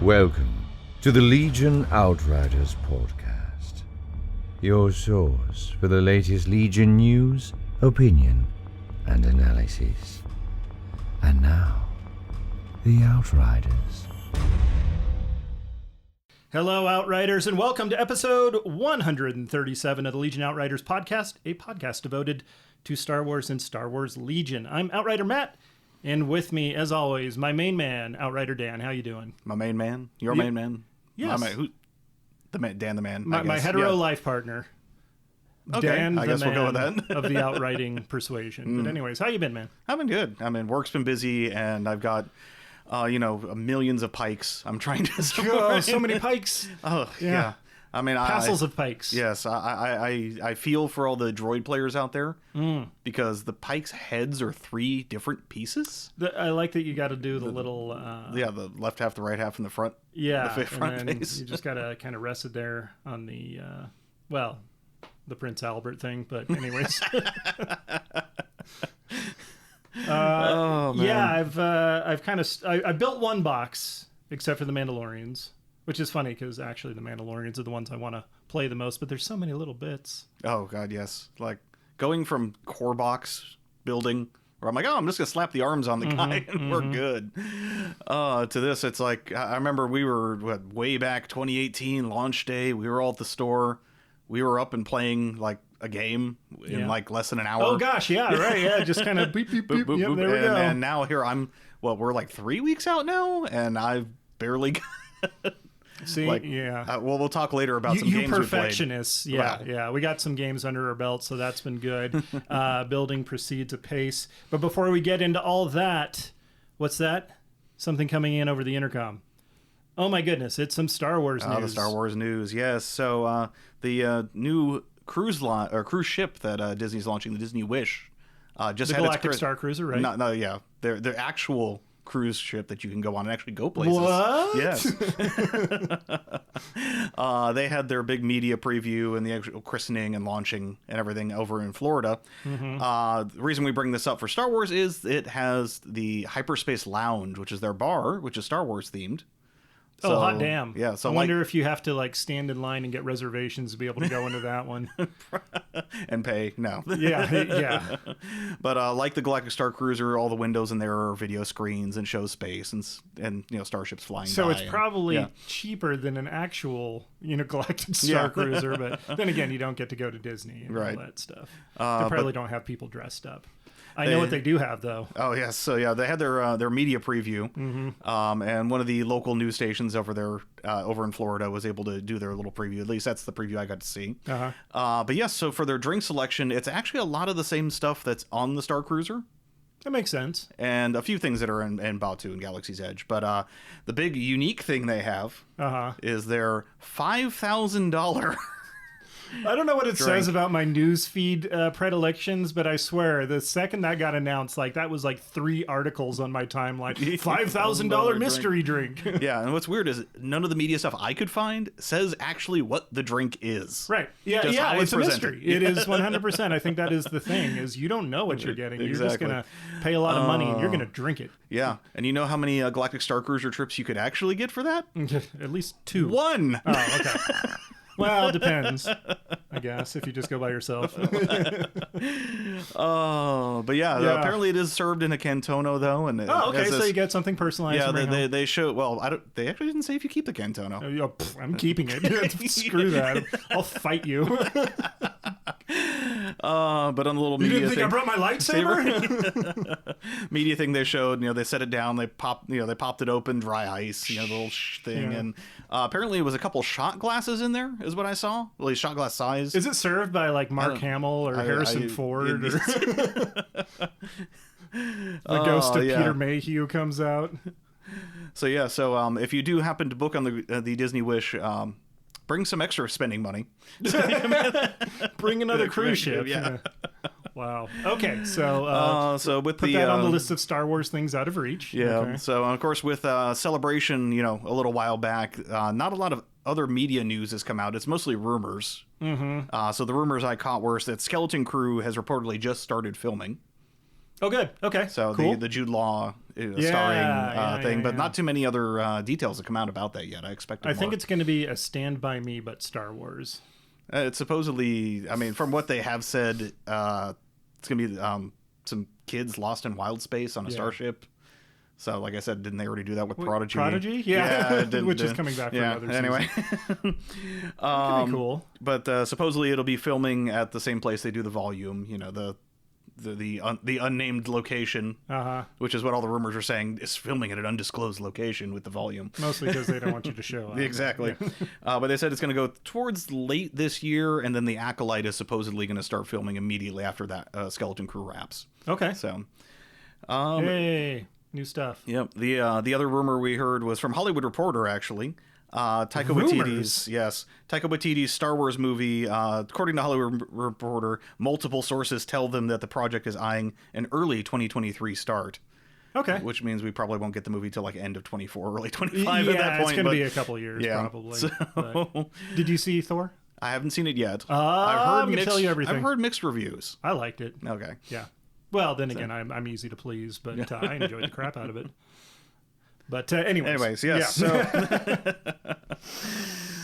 Welcome to the Legion Outriders podcast, your source for the latest Legion news, opinion, and analysis. And now, the Outriders. Hello, Outriders, and welcome to episode 137 of the Legion Outriders podcast, a podcast devoted to Star Wars and Star Wars Legion. I'm Outrider Matt, and with me, as always, my main man, Outrider Dan. How you doing? My main man? Your main man? Yes. Dan the man, My hetero life partner. Okay, Dan I guess we'll go with that. of the outriding persuasion. But anyways, how you been, man? I've been good. Work's been busy, and I've got, millions of pikes I'm trying to Oh, so many pikes. Oh, yeah. Castles of pikes. Yes, I feel for all the droid players out there because the pikes' heads are three different pieces. I like that you got to do the little... the left half, the right half, and the front. Yeah, the front and then face. You just got to kind of rest it there on the, the Prince Albert thing. But anyways. Oh, man. Yeah, I built one box, except for the Mandalorians. Which is funny because actually the Mandalorians are the ones I want to play the most, but there's so many little bits. Oh, God, yes. Like going from core box building, where I'm like, I'm just going to slap the arms on the guy and we're good. To this, it's like, I remember we were way back 2018 launch day. We were all at the store. We were up and playing like a game in like less than an hour. Oh, gosh. Yeah, right. Yeah. Just kind of beep, beep, beep. Boop, boop, Yep, boop. there we go. And now here we're like 3 weeks out now, and I've barely See, we'll talk later about some games we played. You perfectionists. Yeah. We got some games under our belt, so that's been good. Building proceeds apace. But before we get into all that, what's that? Something coming in over the intercom. Oh my goodness, it's some Star Wars news. The Star Wars news, yes. So the new cruise ship that Disney's launching, the Disney Wish, just the had Galactic its Star Cruiser, right? No, yeah, their actual cruise ship that you can go on and actually go places. What? Yes. They had their big media preview and the actual christening and launching and everything over in Florida. The reason we bring this up for Star Wars is it has the Hyperspace Lounge, which is their bar, which is Star Wars themed. So, hot damn. Yeah. So I wonder if you have to stand in line and get reservations to be able to go into that one. And pay. No. Yeah. But like the Galactic Star Cruiser, all the windows in there are video screens and show space and starships flying so by. It's probably cheaper than an actual Galactic Star Cruiser, but then again, you don't get to go to Disney and all that stuff. They probably don't have people dressed up. I know what they do have, though. Oh, yes. So, they had their media preview, and one of the local news stations over there, over in Florida, was able to do their little preview. At least that's the preview I got to see. But, yes, so for their drink selection, it's actually a lot of the same stuff that's on the Star Cruiser. That makes sense. And a few things that are in Batuu and Galaxy's Edge. But the big unique thing they have is their $5,000... I don't know what it says about my newsfeed predilections, but I swear the second that got announced, that was 3 articles on my timeline. $5,000 mystery drink. Yeah, and what's weird is none of the media stuff I could find says actually what the drink is. Right. Yeah, it's a mystery. It is 100%. I think that is the thing, is you don't know what you're getting. Exactly. You're just going to pay a lot of money and you're going to drink it. Yeah, and you know how many Galactic Star Cruiser trips you could actually get for that? At least 2. 1! Oh, okay. Well, it depends, I guess, if you just go by yourself. But apparently it is served in a Cantono, though. And so you get something personalized. Yeah, they show. Well, they actually didn't say if you keep the Cantono. I'm keeping it. Screw that. I'll fight you. But on the little media you didn't think thing, I brought my lightsaber? Media thing they showed, they set it down, they popped it open, dry ice, the little thing, and apparently it was a couple shot glasses in there, is what I saw. At least shot glass size. Is it served by Mark Hamill or Harrison Ford? Or the ghost of Peter Mayhew comes out. So if you do happen to book on the Disney Wish, bring some extra spending money. Bring another cruise ship. Yeah. Wow. Okay, so with put that on the list of Star Wars things out of reach. Yeah. Okay. So of course with Celebration, a little while back, not a lot of other media news has come out. It's mostly rumors. So the rumors I caught were that Skeleton Crew has reportedly just started filming. Oh, good. Okay. So cool. the Jude Law starring thing, but not too many other details have come out about that yet. I expect. I think it's going to be a Stand By Me, but Star Wars. It's supposedly, I mean, from what they have said, it's going to be some kids lost in wild space on a starship. So, like I said, didn't they already do that with Prodigy? Prodigy? Yeah. Which is coming back for another season. Anyway. That'd be cool. But supposedly it'll be filming at the same place they do the Volume, you know, the unnamed location, which is what all the rumors are saying, is filming at an undisclosed location with the Volume. Mostly because they don't want you to show up. Exactly. But they said it's going to go towards late this year, and then the Acolyte is supposedly going to start filming immediately after that Skeleton Crew wraps. Okay. So, hey, new stuff. Yep. The other rumor we heard was from Hollywood Reporter, actually. Taika Waititi's Star Wars movie. According to Hollywood Reporter, multiple sources tell them that the project is eyeing an early 2023 start. Okay. Which means we probably won't get the movie till like end of 24, early 25 at that point. It's going to be a couple of years, probably. So... Did you see Thor? I haven't seen it yet. I'm going to tell you everything. I've heard mixed reviews. I liked it. Okay. Yeah. Well, then again, I'm easy to please, but I enjoyed the crap out of it. But anyways, yes. Yeah.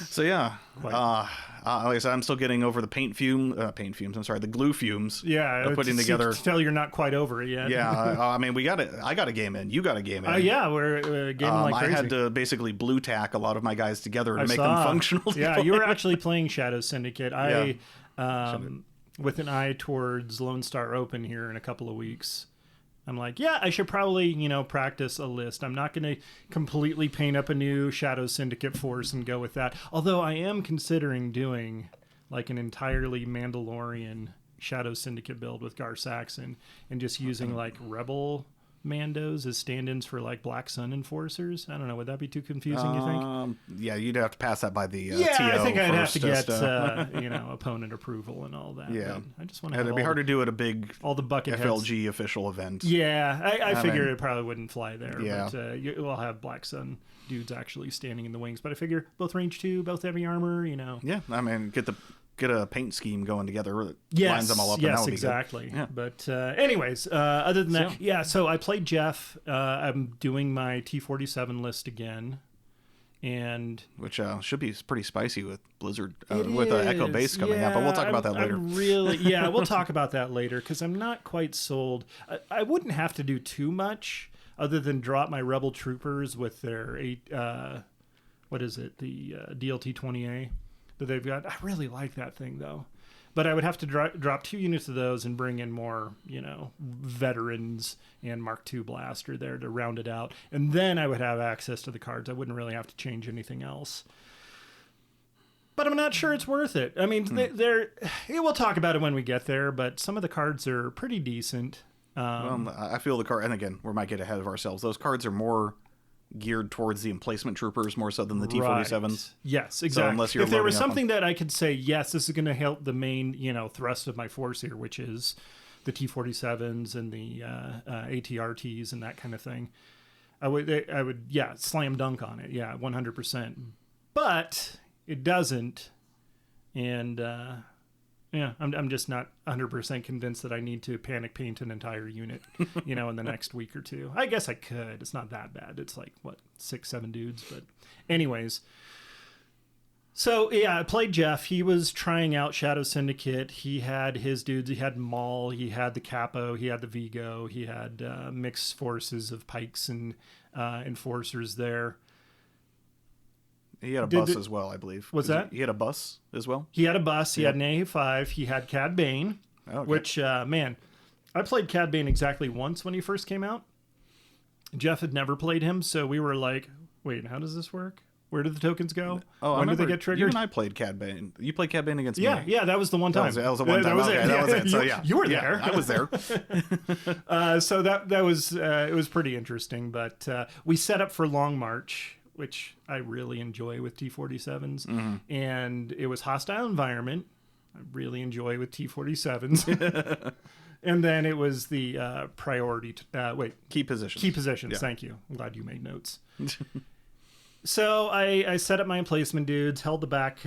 So yeah. Like I said, I'm still getting over the the glue fumes. Yeah, putting together. To tell you're not quite over it yet. Yeah, I mean, I got a game in. You got a game in. Yeah, we're gaming like crazy. I had to basically blue tack a lot of my guys together to make them functional. Yeah, you were actually playing Shadow Syndicate. With an eye towards Lone Star Open here in a couple of weeks. I'm like, I should probably, practice a list. I'm not going to completely paint up a new Shadow Syndicate force and go with that. Although I am considering doing like an entirely Mandalorian Shadow Syndicate build with Gar Saxon and just using like Rebel Mandos as stand-ins for like Black Sun Enforcers. I don't know. Would that be too confusing, you think? Yeah, you'd have to pass that by the TO I think I'd have first, to get opponent approval and all that. Yeah, but I just want to. It'd be hard to do at a big all the bucket FLG official event. Yeah, I figure it probably wouldn't fly there. Yeah, but we'll have Black Sun dudes actually standing in the wings. But I figure both range 2, both heavy armor. Yeah, I mean, get a paint scheme going together that lines them all up. Yes, and exactly. Yeah. But anyways, other than that, so I played Jeff. I'm doing my T-47 list again. And which should be pretty spicy with Blizzard, with Echo Base coming out. But we'll talk about that later. We'll talk about that later because I'm not quite sold. I wouldn't have to do too much other than drop my Rebel Troopers with their the DLT-20A that they've got. I really like that thing though. But I would have to drop 2 units of those and bring in more, veterans and Mark II blaster there to round it out. And then I would have access to the cards. I wouldn't really have to change anything else. But I'm not sure it's worth it. I mean, we'll talk about it when we get there, but some of the cards are pretty decent. I feel the card, and again, we might get ahead of ourselves. Those cards are more geared towards the emplacement troopers more so than the T-47s. Right. Yes, exactly. So if there was something that I could say, yes, this is going to help the main, thrust of my force here, which is the T-47s and the ATRTs and that kind of thing, I would, slam dunk on it. Yeah, 100%. But it doesn't, and I'm just not 100% convinced that I need to panic paint an entire unit, in the next week or two. I guess I could. It's not that bad. It's like, 6-7 dudes. But anyways. So, I played Jeff. He was trying out Shadow Syndicate. He had his dudes. He had Maul. He had the Capo. He had the Vigo. He had mixed forces of Pikes and Enforcers there. He had a bus as well, I believe. What's that? He had a bus as well? He had a bus. He had an A5. He had Cad Bane, which, I played Cad Bane exactly once when he first came out. Jeff had never played him, so we were like, wait, how does this work? Where do the tokens go? When do they get triggered? You and I played Cad Bane. You played Cad Bane against me. Yeah, that was the one time. That was the one time. That was it. So, you were there. I was there. So that was, it was pretty interesting, but we set up for Long March, which I really enjoy with T-47s. Mm-hmm. And it was hostile environment. I really enjoy with T-47s. And then it was the priority. Key positions. Key positions. Yeah. Thank you. I'm glad you made notes. So I set up my emplacement dudes, held the back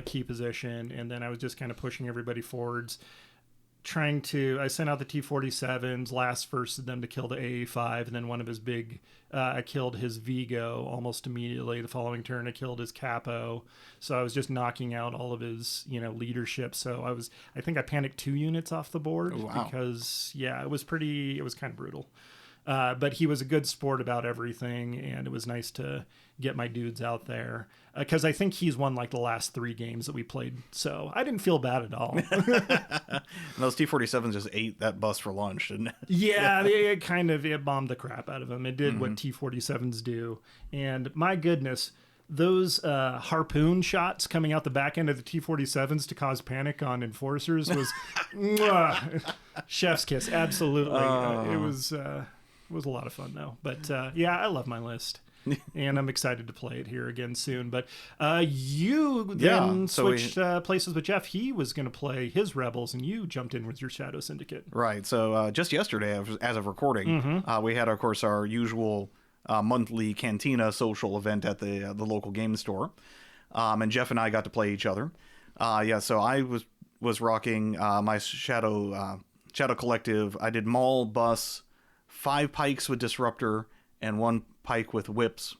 key position, and then I was just kind of pushing everybody forwards. I sent out the T-47s, last firsted them to kill the AA-5, and then one of his I killed his Vigo almost immediately. The following turn, I killed his Capo. So I was just knocking out all of his, leadership. So I think I panicked 2 units off the board because, it was kind of brutal. But he was a good sport about everything, and it was nice to get my dudes out there. Because I think he's won like the last 3 games that we played, so I didn't feel bad at all. And those T-47s just ate that bus for lunch, didn't it? Yeah, it bombed the crap out of him. It did what T-47s do. And my goodness, those harpoon shots coming out the back end of the T-47s to cause panic on enforcers was chef's kiss. Absolutely. It was a lot of fun, though. But I love my list. And I'm excited to play it here again soon. But you then switched places with Jeff. He was going to play his Rebels, and you jumped in with your Shadow Syndicate. Right. So just yesterday, as of recording, we had, of course, our usual monthly Cantina social event at the local game store. And Jeff and I got to play each other. So I was rocking my Shadow Collective. I did Maul, Bus, 5 Pikes with Disruptor, and 1 Pike with Whips,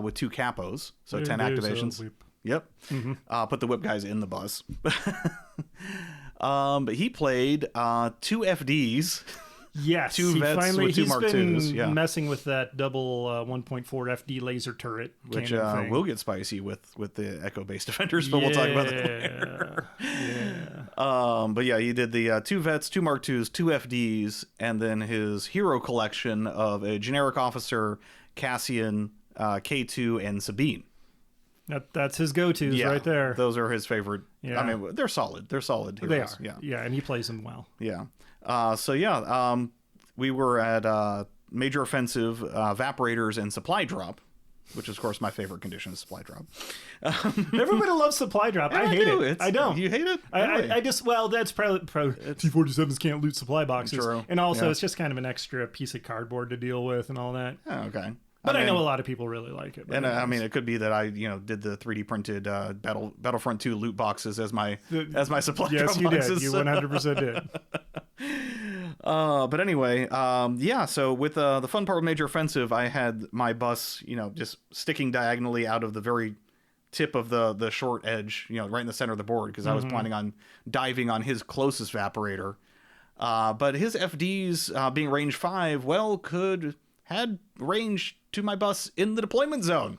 with 2 Capos, so 10 activations. Yep. Put the Whip guys in the bus. But he played 2 FDs. Yes, 2 vets with 2 Mark IIs. Yeah. Messing with that double 1.4 FD laser turret, which will get spicy with the Echo-based defenders, but we'll talk about that later. But he did the 2 vets, 2 Mark IIs, 2 FDs, and then his hero collection of a generic officer, Cassian, K2, and Sabine. That's his go-tos right there. Those are his favorite. Yeah. I mean, they're solid. They're solid heroes. They are. Yeah, and he plays them well. Yeah. We were at Major Offensive, Evaporators, and Supply Drop, which is, of course, my favorite condition is Supply Drop. Everybody loves Supply Drop. I hate it. I don't. You hate it? Really? I just, that's probably T-47s can't loot supply boxes. True. And also, it's just kind of an extra piece of cardboard to deal with and all that. Oh, okay. But I know a lot of people really like it. And it could be that I, did the 3D printed Battlefront 2 loot boxes as my supply drop boxes. Yes, you did. You 100% did. But anyway, so with the fun part of Major Offensive, I had my bus, just sticking diagonally out of the very tip of the short edge, right in the center of the board, because I was planning on diving on his closest Evaporator. But his FDs, being range 5, had range to my bus in the deployment zone.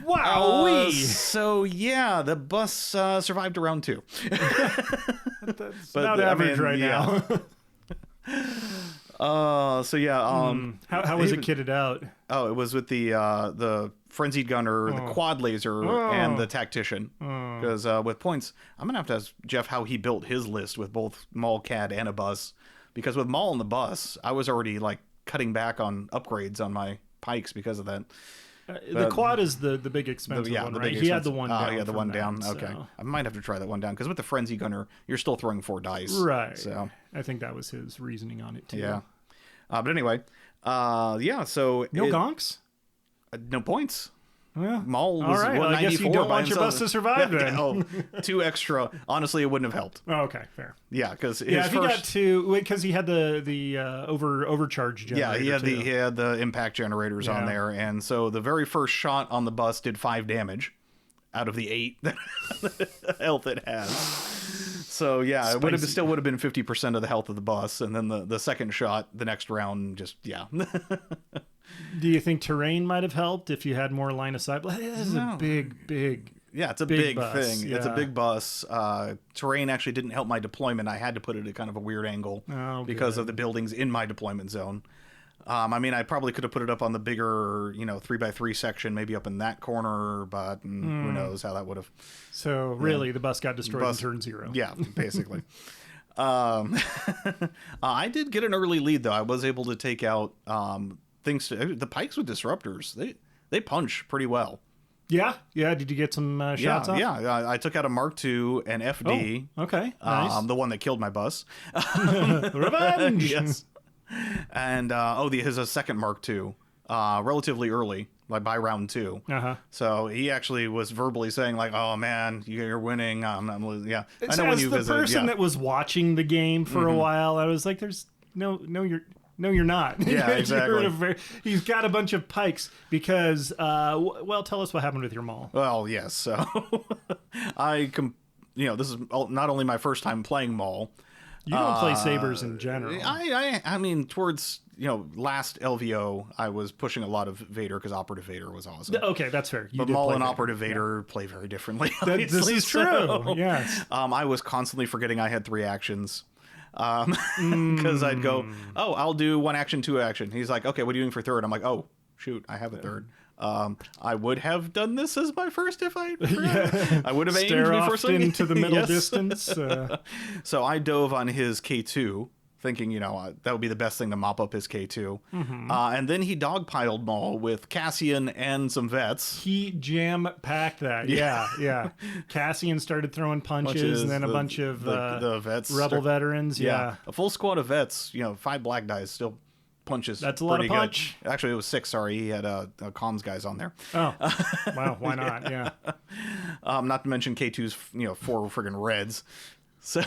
Wow! The bus survived around 2. That's about average right now. How was it kitted out? Oh, it was with the Frenzied Gunner, the Quad Laser, and the Tactician. Because with points, I'm going to have to ask Jeff how he built his list with both Maul, CAD, and a bus. Because with Maul and the bus, I was already cutting back on upgrades on my Pikes because of that. The Quad is the big expensive one, right? He had the one down. The one down. Okay. So. I might have to try that one down, because with the Frenzy Gunner, you're still throwing 4 dice. Right. So I think that was his reasoning on it, too. Yeah. But anyway, so... No gonks? No points. Well, Maul was all right. 194. Well, I guess you don't want your bus to survive then. 2 extra. Honestly, it wouldn't have helped. Oh, okay, fair. Yeah, because he got 2 because he had the overcharge generator. Yeah, he had the impact generators on there, and so the very first shot on the bus did 5 damage out of the 8 health it has. So it would have been 50% of the health of the bus, and then the second shot, the next round, just Do you think terrain might have helped if you had more line of sight? This is a big. Yeah, it's a big bus. thing. Yeah. It's a big bus. Terrain actually didn't help my deployment. I had to put it at kind of a weird angle because of the buildings in my deployment zone. I probably could have put it up on the bigger, 3x3 section, maybe up in that corner, but who knows how that would have. So really, the bus got destroyed in turn 0. Yeah, basically. I did get an early lead, though. I was able to take out the Pikes with Disruptors. They punch pretty well. Yeah. Did you get some shots off? Yeah. I took out a Mark II and FD. Oh, okay. Nice. The one that killed my bus. Revenge. Yes. And there's a second Mark II relatively early, like by round 2. Uh-huh. So he actually was verbally saying like, "Oh man, you're winning. I'm losing." Yeah, It's, I know when as you the visited. person Yeah. that was watching the game for a while, I was like, "There's no, you're not." Yeah, exactly. He's got a bunch of pikes because, well, tell us what happened with your mall. Well, yes. So this is not only my first time playing Maul. You don't play sabers in general. I mean, towards last LVO, I was pushing a lot of Vader because Operative Vader was awesome. Okay, that's fair. You But did Maul play and Vader. Operative Vader play very differently. This obviously, is true. so, Yes. I was constantly forgetting I had 3 actions. Because I'd go, oh, I'll do 1 action, 2 action. He's like, okay, what are you doing for third? I'm like, oh, shoot, I have a third. I would have done this as my first if I I would have aimed Stare before off swinging. into the middle Yes. distance. So I dove on his K2, thinking, that would be the best thing to mop up his K2. And then he dogpiled Maul with Cassian and some vets. He jam-packed that. Yeah. Cassian started throwing punches and then a bunch of the vets, rebel veterans. Yeah. A full squad of vets. 5 black guys still punches. That's a lot of pretty punch. good. Actually, it was 6. Sorry, he had comms guys on there. Oh, wow. Why not? Yeah. Not to mention K2's 4 friggin' reds. So.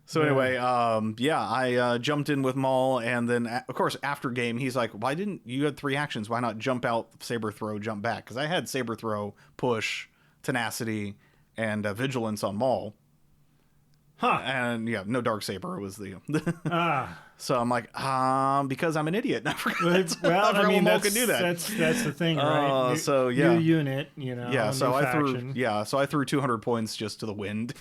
So anyway, I jumped in with Maul, and then of course after game he's like, "Why didn't you had 3 actions? Why not jump out, saber throw, jump back?" Because I had saber throw, push, tenacity, and vigilance on Maul. Huh. And no dark saber was the. Ah. So I'm like, because I'm an idiot. I forgot. Well, I mean, Maul that's, can do that. That's the thing, right? New unit, Yeah, so I threw 200 points just to the wind.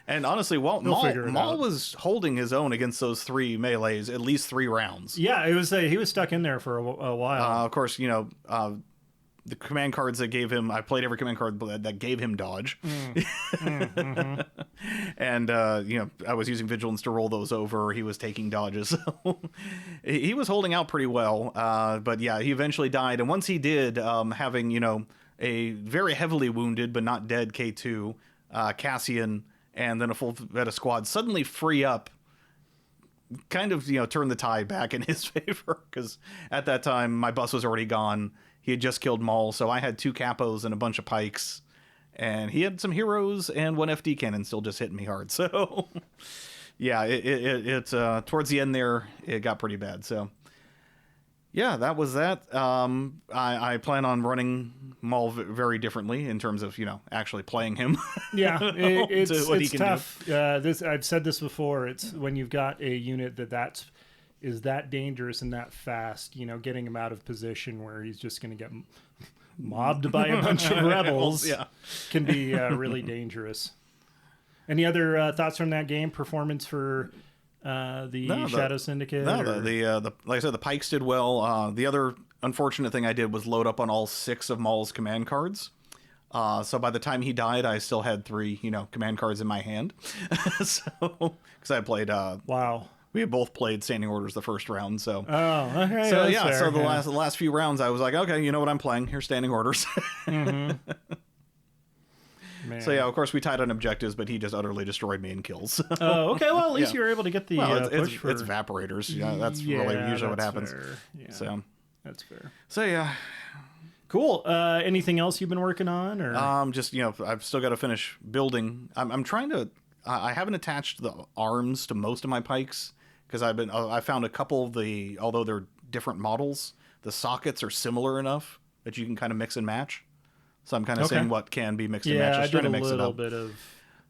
And honestly, Maul was holding his own against those 3 melees, at least 3 rounds. Yeah, it was he was stuck in there for a while. Of course, the command cards that gave him, I played every command card that gave him dodge. And, I was using vigilance to roll those over. He was taking dodges. So he was holding out pretty well. But yeah, he eventually died. And once he did, having, a very heavily wounded but not dead K2, Cassian, and then a full Veta squad suddenly free up, kind of, turn the tide back in his favor. Because at that time, my bus was already gone. He had just killed Maul, so I had 2 capos and a bunch of pikes. And he had some heroes and 1 FD cannon still just hitting me hard. So, yeah, it towards the end there, it got pretty bad. So, yeah, that was that. I plan on running Maul very differently in terms of, actually playing him. Yeah, it's tough. Do. I've said this before. It's when you've got a unit is that dangerous and that fast, getting him out of position where he's just going to get mobbed by a bunch of rebels can be really dangerous. Any other thoughts from that game? Performance for the Shadow Syndicate? No, the like I said, the pikes did well. The other unfortunate thing I did was load up on all 6 of Maul's command cards. So by the time he died, I still had 3, command cards in my hand. So, because I played. Wow. We had both played standing orders the first round, so. Oh, okay. So yeah, fair, so the last few rounds, I was like, okay, you know what I'm playing? Here's standing orders. Man. So yeah, of course we tied on objectives, but he just utterly destroyed me in kills. Oh, okay. Well, at least you were able to get the push for... it's evaporators. Yeah, that's really usually what happens. Fair. Yeah, so that's fair. So yeah. Cool. Anything else you've been working on, or just I've still got to finish building. I'm trying to. I haven't attached the arms to most of my pikes because I found a couple of although they're different models, the sockets are similar enough that you can kind of mix and match. So I'm kind of saying what can be mixed and matched. Just trying to mix it up.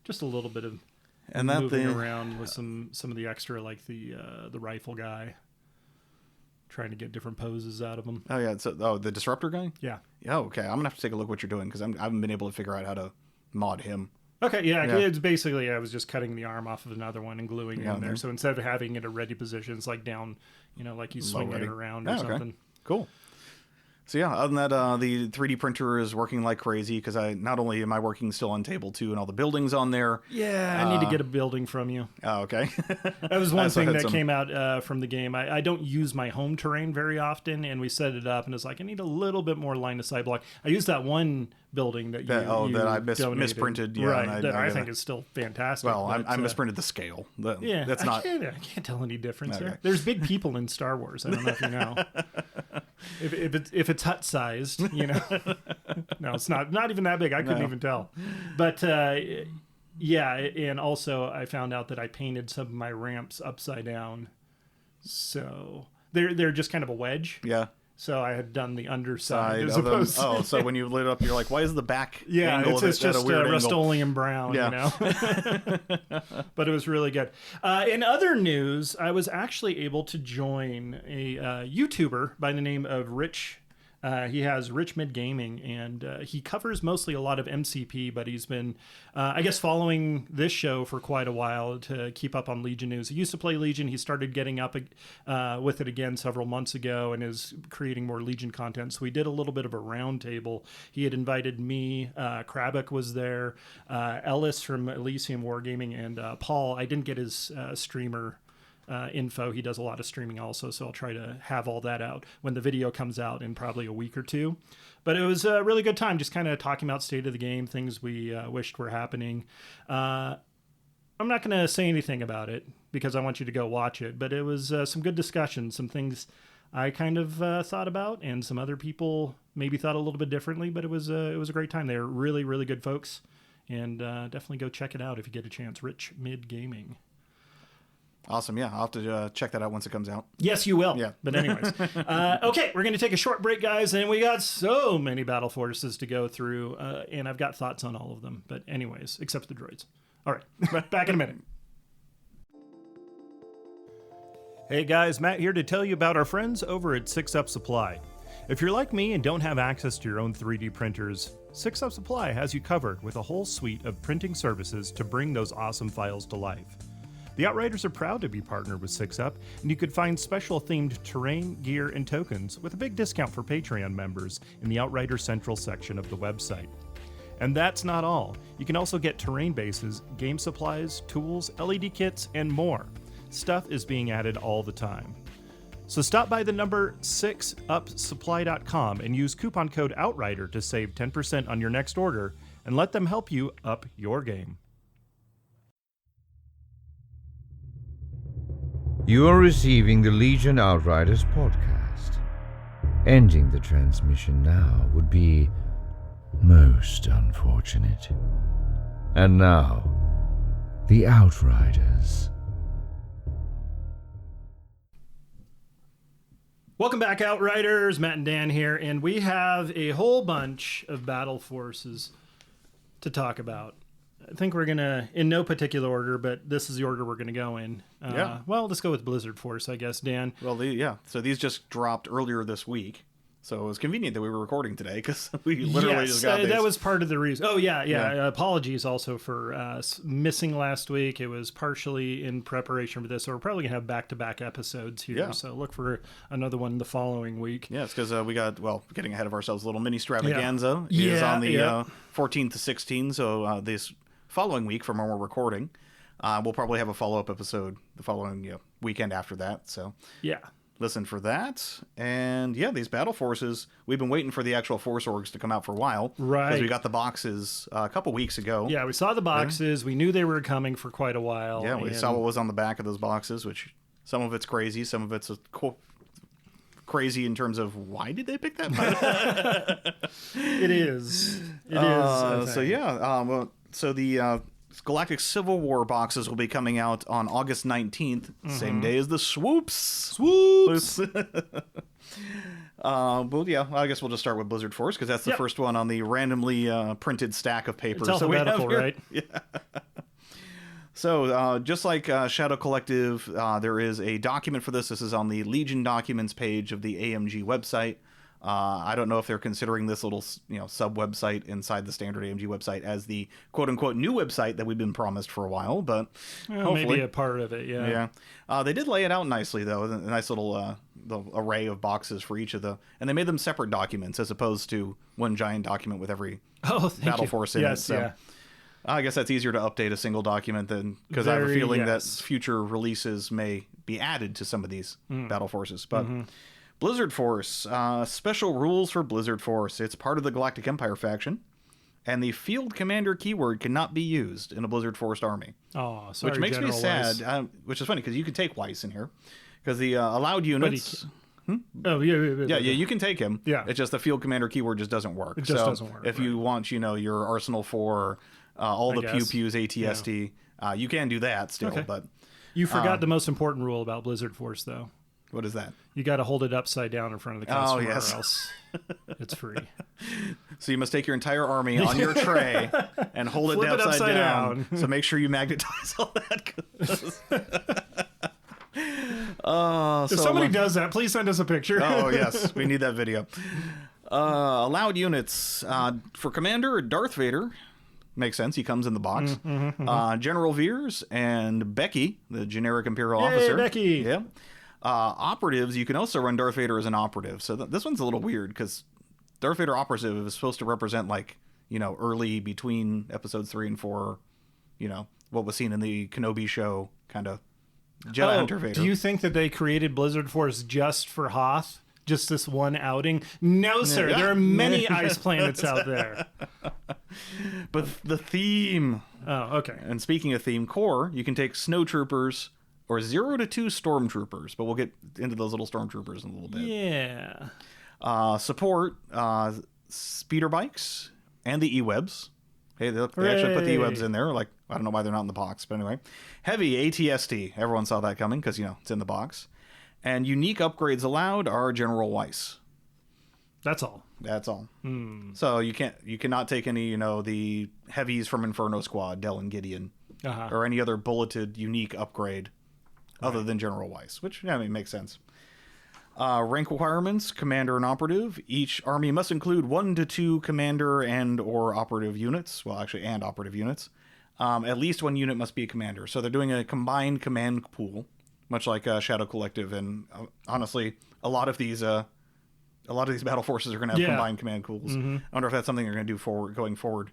Just a little bit of and that moving around with some of the extra, like the rifle guy. Trying to get different poses out of him. Oh yeah, the disruptor guy. Yeah. Yeah. Okay, I'm gonna have to take a look what you're doing because I haven't been able to figure out how to mod him. Okay, yeah, it's basically I was just cutting the arm off of another one and gluing it in there. So instead of having it at ready position, it's like down, like he's swinging it around or something. Cool. So yeah, other than that, the 3D printer is working like crazy because not only am I working still on table 2 and all the buildings on there. Yeah, I need to get a building from you. Oh, okay. That was one thing that came out from the game. I don't use my home terrain very often, and we set it up, and it's like, I need a little bit more line of sight block. I used that one building that you that I donated. misprinted. Yeah, right, that I think is still fantastic. Well, I misprinted the scale. Yeah, that's not. I can't tell any difference Okay. there. There's big people in Star Wars. I don't know if you know. if it's hut sized, you know. No, it's not even that big. I couldn't even tell. But yeah, and also I found out that I painted some of my ramps upside down, so they're just kind of a wedge. Yeah. So I had done the underside as opposed. So when you lit up, you're like, why is the back? Yeah, angle it's just at a weird Rust-Oleum brown, Yeah. you know. But it was really good. In other news, I was actually able to join a YouTuber by the name of Rich. He has Rich Mid Gaming, and he covers mostly a lot of MCP, but he's been, I guess, following this show for quite a while to keep up on Legion news. He used to play Legion. He started getting up with it again several months ago and is creating more Legion content. So we did a little bit of a roundtable. He had invited me, Krabik was there, Ellis from Elysium Wargaming, and Paul. I didn't get his streamer info. He does a lot of streaming also, so I'll try to have all that out when the video comes out in probably a week or two. But it was a really good time, just kind of talking about state of the game, things we wished were happening. I'm not going to say anything about it because I want you to go watch it, but it was some good discussion, some things I kind of thought about, and some other people maybe thought a little bit differently, but it was a great time. They were really, really good folks, and definitely go check it out if you get a chance. Rich Mid Gaming. Awesome. Yeah, I'll have to check that out once it comes out. Yes, you will. Yeah. But anyways. Okay, we're going to take a short break, guys, and we got so many battle forces to go through, and I've got thoughts on all of them. But anyways, except the droids. All right, back in a minute. Hey guys, Matt here to tell you about our friends over at 6UP Supply. If you're like me and don't have access to your own 3D printers, 6UP Supply has you covered with a whole suite of printing services to bring those awesome files to life. The Outriders are proud to be partnered with 6UP, and you could find special themed terrain, gear, and tokens with a big discount for Patreon members in the Outrider Central section of the website. And that's not all. You can also get terrain bases, game supplies, tools, LED kits, and more. Stuff is being added all the time. So stop by the number 6upsupply.com and use coupon code OUTRIDER to save 10% on your next order, and let them help you up your game. You are receiving the Legion Outriders podcast. Ending the transmission now would be most unfortunate. And now, the Outriders. Welcome back, Outriders. Matt and Dan here, and we have a whole bunch of battle forces to talk about. I think we're going to, in no particular order, but this is the order we're going to go in. Yeah. Well, let's go with Blizzard Force, I guess, Dan. Well, so these just dropped earlier this week. So it was convenient that we were recording today because we literally just got these. That was part of the reason. Oh, yeah. Yeah. Apologies also for missing last week. It was partially in preparation for this, so we're probably going to have back-to-back episodes here. Yeah. So look for another one the following week. Yeah, it's because we got, getting ahead of ourselves, a little mini stravaganza is Yeah, on the yeah. 14th to 16th. So this following week from when we're recording, we'll probably have a follow-up episode the following weekend after that. So Yeah. listen for that. And yeah, these battle forces, we've been waiting for the actual force orgs to come out for a while. Right. Because we got the boxes a couple weeks ago. Yeah, we saw the boxes. We knew they were coming for quite a while. Yeah, we and- saw what was on the back of those boxes, which some of it's crazy, some of it's crazy in terms of why did they pick that? It is. It is. So yeah, so the Galactic Civil War boxes will be coming out on August 19th, same day as the swoops. Swoops. Well, yeah, I guess we'll just start with Blizzard Force because that's the Yep. first one on the randomly printed stack of paper. It's alphabetical, here. right? Yeah. So, just like Shadow Collective, there is a document for this. This is on the Legion Documents page of the AMG website. I don't know if they're considering this little, sub website inside the standard AMG website as the quote unquote new website that we've been promised for a while, but hopefully maybe a part of it. Yeah. Yeah. They did lay it out nicely though. A nice little the array of boxes for each of and they made them separate documents as opposed to one giant document with every battle force in it. So I guess that's easier to update a single document than, because I have a feeling that future releases may be added to some of these battle forces. But Blizzard Force, special rules for Blizzard Force. It's part of the Galactic Empire faction, and the field commander keyword cannot be used in a Blizzard Force army. Oh, sorry, which makes General me sad. Weiss. Which is funny because you can take Weiss in here, because the allowed units. Oh yeah, You can take him. Yeah, it's just the field commander keyword just doesn't work. It just doesn't work. If you want, your arsenal for all the pew pews, ATST, you can do that still. Okay. But you forgot the most important rule about Blizzard Force, though. What is that? You got to hold it upside down in front of the customer, or else it's free. So you must take your entire army on your tray and hold it upside down. So make sure you magnetize all that. If somebody does that, please send us a picture. Oh, yes. We need that video. Allowed units. For Commander, Darth Vader. Makes sense. He comes in the box. General Veers and Becky, the generic Imperial officer. Becky. Yeah. Operatives, you can also run Darth Vader as an operative. So this one's a little weird because Darth Vader operative is supposed to represent early between episodes 3 and 4, what was seen in the Kenobi show kind of Jedi Hunter Vader. Do you think that they created Blizzard Force just for Hoth? Just this one outing? No, sir. There are many ice planets out there. But the theme. Oh, okay. And speaking of theme core, you can take snowtroopers or 0 to 2 stormtroopers, but we'll get into those little stormtroopers in a little bit. Yeah. Support speeder bikes and the E-webs. Hey, they actually put the E-webs in there. I don't know why they're not in the box, but anyway. Heavy ATST. Everyone saw that coming because, it's in the box. And unique upgrades allowed are General Weiss. That's all. That's all. So you cannot take any, the heavies from Inferno Squad, Del and Gideon, or any other bulleted unique upgrade other than General Weiss, which makes sense. Rank requirements: commander and operative. Each army must include 1 to 2 commander and or operative units. Well, actually, and operative units. At least 1 unit must be a commander. So they're doing a combined command pool, much like Shadow Collective. And honestly, a lot of these battle forces are going to have combined command pools. I wonder if that's something they're going to do going forward.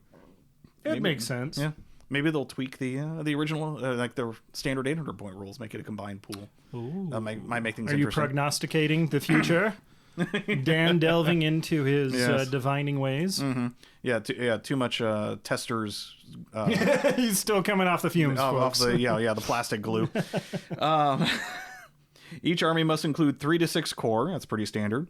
It makes sense. Yeah. Maybe they'll tweak the original, the standard 800 point rules, make it a combined pool. Ooh. Might make things Are interesting. you prognosticating the future? Dan delving into his divining ways. Yeah, too much testers. He's still coming off the fumes, folks. Off the plastic glue. Each army must include 3 to 6 core. That's pretty standard.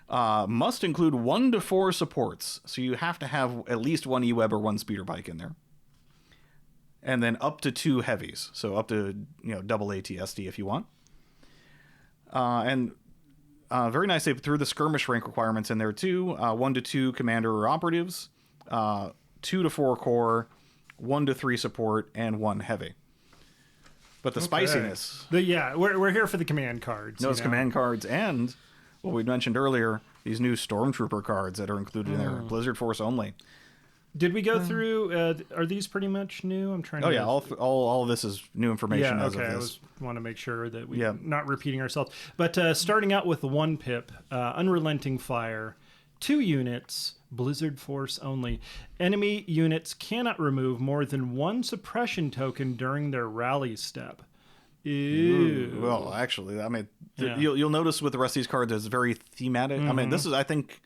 Must include 1 to 4 supports. So you have to have at least 1 E-web or 1 speeder bike in there. And then up to 2 heavies. So up to double ATSD if you want. And very nice, they threw the skirmish rank requirements in there too. 1 to 2 commander or operatives, 2 to 4 core, 1 to 3 support, and 1 heavy. But the spiciness. We're here for the command cards. Those command cards and what we mentioned earlier, these new Stormtrooper cards that are included in there, Blizzard Force only. Did we go through? Are these pretty much new? I'm trying. All of this is new information. As of this. I want to make sure that we're not repeating ourselves. But starting out with the 1 pip, unrelenting fire, 2 units, Blizzard Force only. Enemy units cannot remove more than 1 suppression token during their rally step. Ew. Well, actually, you'll notice with the rest of these cards, it's very thematic. This is, I think,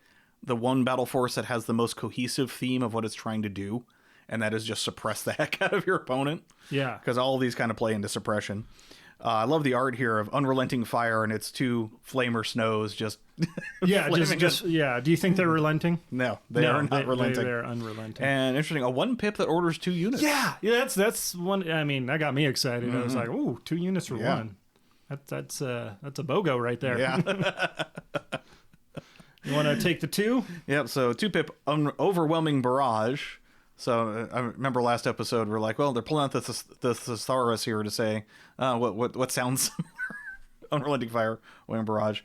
the one battle force that has the most cohesive theme of what it's trying to do, and that is just suppress the heck out of your opponent. Yeah. Because all of these kind of play into suppression. I love the art here of unrelenting fire, and it's 2 flamer snows just Do you think they're relenting? No, they are not relenting. They're unrelenting. And interesting, a 1 pip that orders 2 units. Yeah, that's one. That got me excited. I was like, ooh, 2 units for 1. That's a BOGO right there. Yeah. You want to take the 2? Yep. So 2 pip overwhelming barrage. So I remember last episode we're like, well, they're pulling out the thesaurus here to say what sounds unrelenting fire, wing barrage.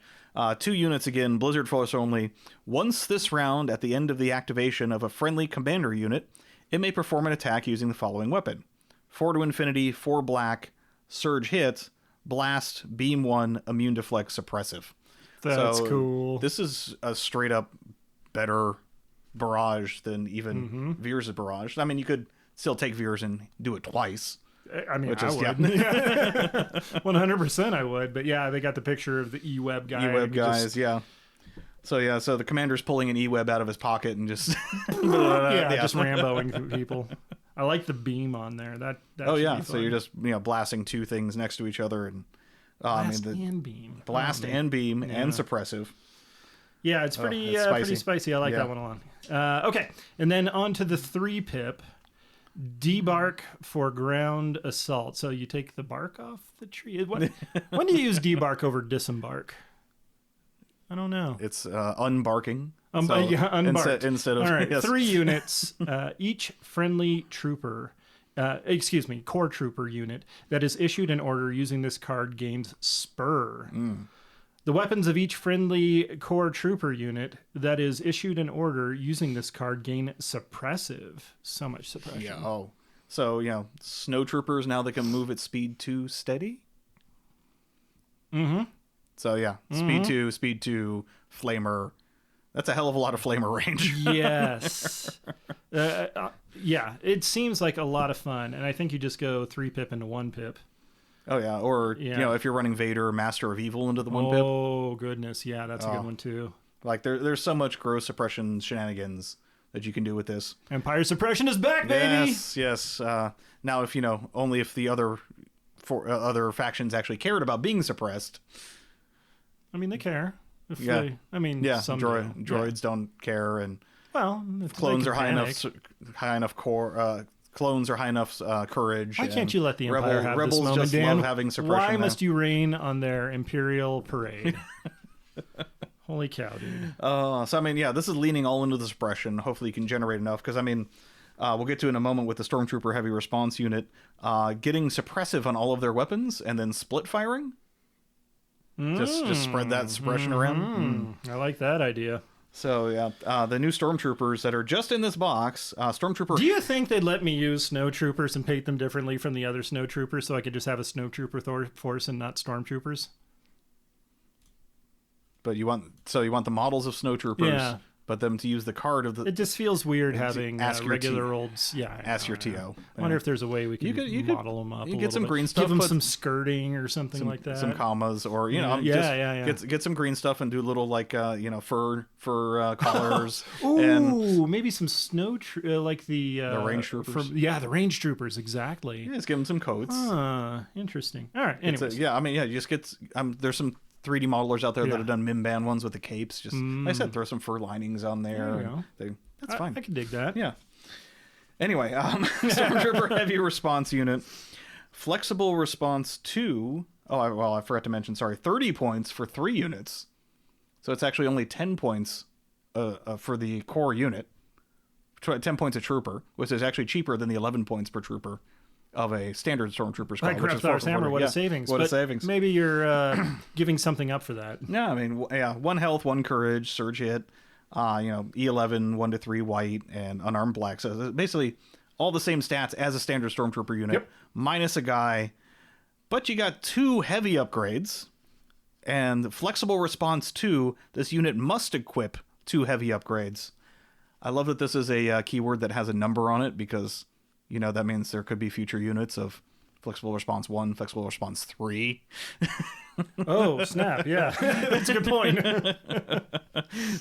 2 units again, Blizzard Force only. Once this round, at the end of the activation of a friendly commander unit, it may perform an attack using the following weapon. 4 to infinity, 4 black, surge hit, blast, beam 1, immune deflect, suppressive. That's cool. This is a straight up better barrage than even Veers' barrage. I mean, you could still take Veers and do it twice. I mean, I would. 100% I would. But yeah, they got the picture of the E-Web guy. E-Web guys, yeah. So the commander's pulling an E-Web out of his pocket and just... just Ramboing through people. I like the beam on there. That oh, should yeah. be So fun. you're just blasting 2 things next to each other. And Blast and beam. Blast and beam and suppressive. Yeah, it's pretty spicy. pretty spicy. I like that one a lot. Okay, and then on to the 3-pip. Debark for ground assault. So you take the bark off the tree. When do you use debark over disembark? I don't know. It's unbarking. Unbarked. Instead of... All right, yes. 3 units. Each friendly trooper... core trooper unit that is issued an order using this card gains Spur. The weapons of each friendly core trooper unit that is issued an order using this card gain Suppressive. So much suppression. Yeah. Oh. So, snow troopers, now they can move at speed 2 steady? Mm-hmm. So, speed 2, flamer. That's a hell of a lot of flamer range. Yes. Yeah, it seems like a lot of fun, and I think you just go 3-pip into 1-pip. Oh, yeah. Or, if you're running Vader, Master of Evil into the 1-pip. Oh, goodness. Yeah, that's a good one, too. Like, there's so much gross suppression shenanigans that you can do with this. Empire Suppression is back, baby! Yes. Now, if, only if the other factions actually cared about being suppressed. I mean, they care. Some droids don't care, and if clones are high enough core. Clones are high enough courage. Why can't you let the Empire have rebels this moment, just Dan? love having suppression. Why must you rain on their Imperial parade? Holy cow, dude. This is leaning all into the suppression. Hopefully you can generate enough, because, we'll get to in a moment with the Stormtrooper Heavy Response unit, getting suppressive on all of their weapons and then split firing. Just spread that suppression around. I like that idea. So, the new Stormtroopers that are just in this box, Stormtrooper... Do you think they'd let me use Snowtroopers and paint them differently from the other Snowtroopers so I could just have a Snowtrooper force and not Stormtroopers? But you want the models of Snowtroopers, but them to use the card of the... It just feels weird having regular old... Ask your TO. I wonder if there's a way we could model them up. You get some green stuff. Give them some skirting or something like that. Some commas, or get some green stuff and do little fur collars. Ooh, maybe some snow like the range troopers. The range troopers, exactly. Yeah, just give them some coats. Interesting. All right. Anyways, you just get. There's some 3D modelers out there that have done Mimban ones with the capes. Just like I said, throw some fur linings on there. That's fine. I can dig that. Yeah. Anyway, Stormtrooper Heavy Response Unit, Flexible Response 2. I forgot to mention. Sorry, 30 points for 3 units. So it's actually only 10 points for the core unit. 10 points a trooper, which is actually cheaper than the 11 points per trooper of a standard Stormtrooper squad. Right, Craftstar's Hammer, what a savings. What a savings. Maybe you're giving something up for that. Yeah, 1 health, 1 courage, surge hit, E11, 1 to 3 white, and unarmed black. So basically all the same stats as a standard Stormtrooper unit, minus a guy. But you got 2 heavy upgrades, and Flexible Response 2, this unit must equip 2 heavy upgrades. I love that this is a keyword that has a number on it, because... that means there could be future units of Flexible Response 1, Flexible Response 3. Oh, snap. Yeah. That's a good point.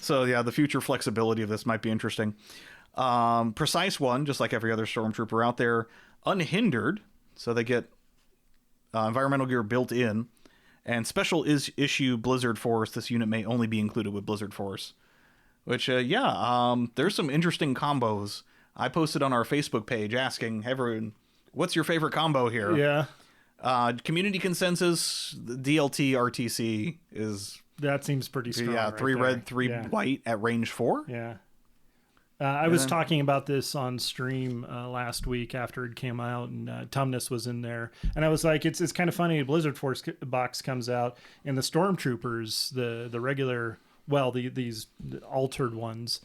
So, the future flexibility of this might be interesting. Precise 1, just like every other Stormtrooper out there. Unhindered, so they get environmental gear built in. And Special Issue Blizzard Force, this unit may only be included with Blizzard Force. Which, there's some interesting combos. I posted on our Facebook page asking everyone, what's your favorite combo here? Yeah. Community consensus, DLT RTC is... That seems pretty strong. Yeah, 3 red, 3 white at range 4. Yeah. I was talking about this on stream last week after it came out, and Tumnus was in there, and I was like, it's kind of funny. Blizzard Force box comes out, and the Stormtroopers, the regular, these altered ones,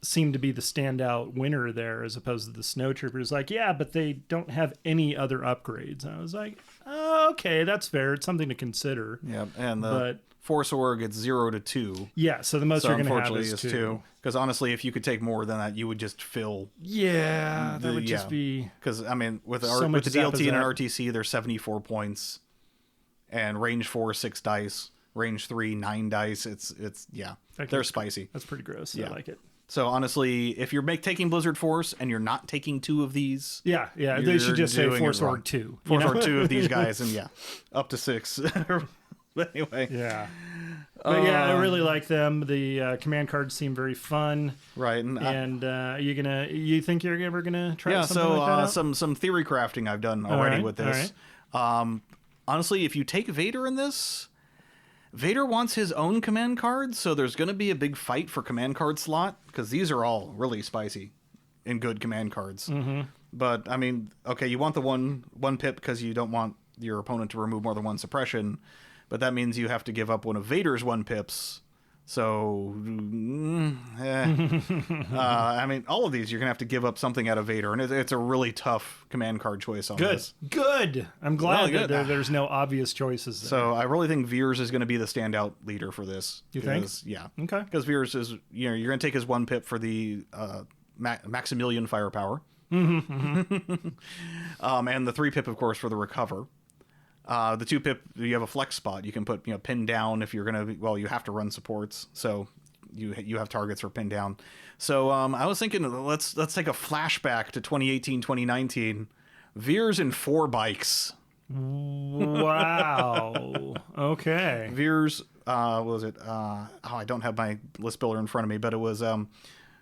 seem to be the standout winner there, as opposed to the Snowtroopers. Like, yeah, but they don't have any other upgrades. And I was like, oh, okay, that's fair. It's something to consider. Yeah, and the Force Org, it's 0 to 2. Yeah, so the most you're going to have is 2. Because honestly, if you could take more than that, you would just fill. Yeah, that would just be. Because I mean, with the Zap DLT and RTC, there's 74 points, and range 4 6 dice, range 3 9 dice. It's they're spicy. That's pretty gross. Yeah. I like it. So honestly, if you're taking Blizzard Force and you're not taking 2 of these, they should just say Force Org 2. Force Org 2 of these guys, and up to 6. But anyway, But I really like them. The command cards seem very fun, right? And you think you're ever gonna try? something so like that out? some theory crafting I've done already with this. Honestly, if you take Vader in this, Vader wants his own command card, so there's going to be a big fight for command card slot, because these are all really spicy and good command cards. Mm-hmm. But I mean, okay, you want the one pip because you don't want your opponent to remove more than one suppression, but that means you have to give up one of Vader's 1 pips. So, I mean, all of these you're gonna have to give up something out of Vader, and it's a really tough command card choice on this. Good. I'm glad that there's no obvious choices there. So I really think Veers is going to be the standout leader for this. You think? Yeah. Okay. Because Veers is, you're going to take his 1 pip for the Maximilian firepower, and the 3 pip, of course, for the recover. The 2 pip, you have a flex spot. You can put pin down if you're gonna. Well, you have to run supports, so you have targets for pin down. So I was thinking, let's take a flashback to 2018, 2019. Veers and 4 bikes. Wow. Okay. Veers. What was it? I don't have my list builder in front of me, but it was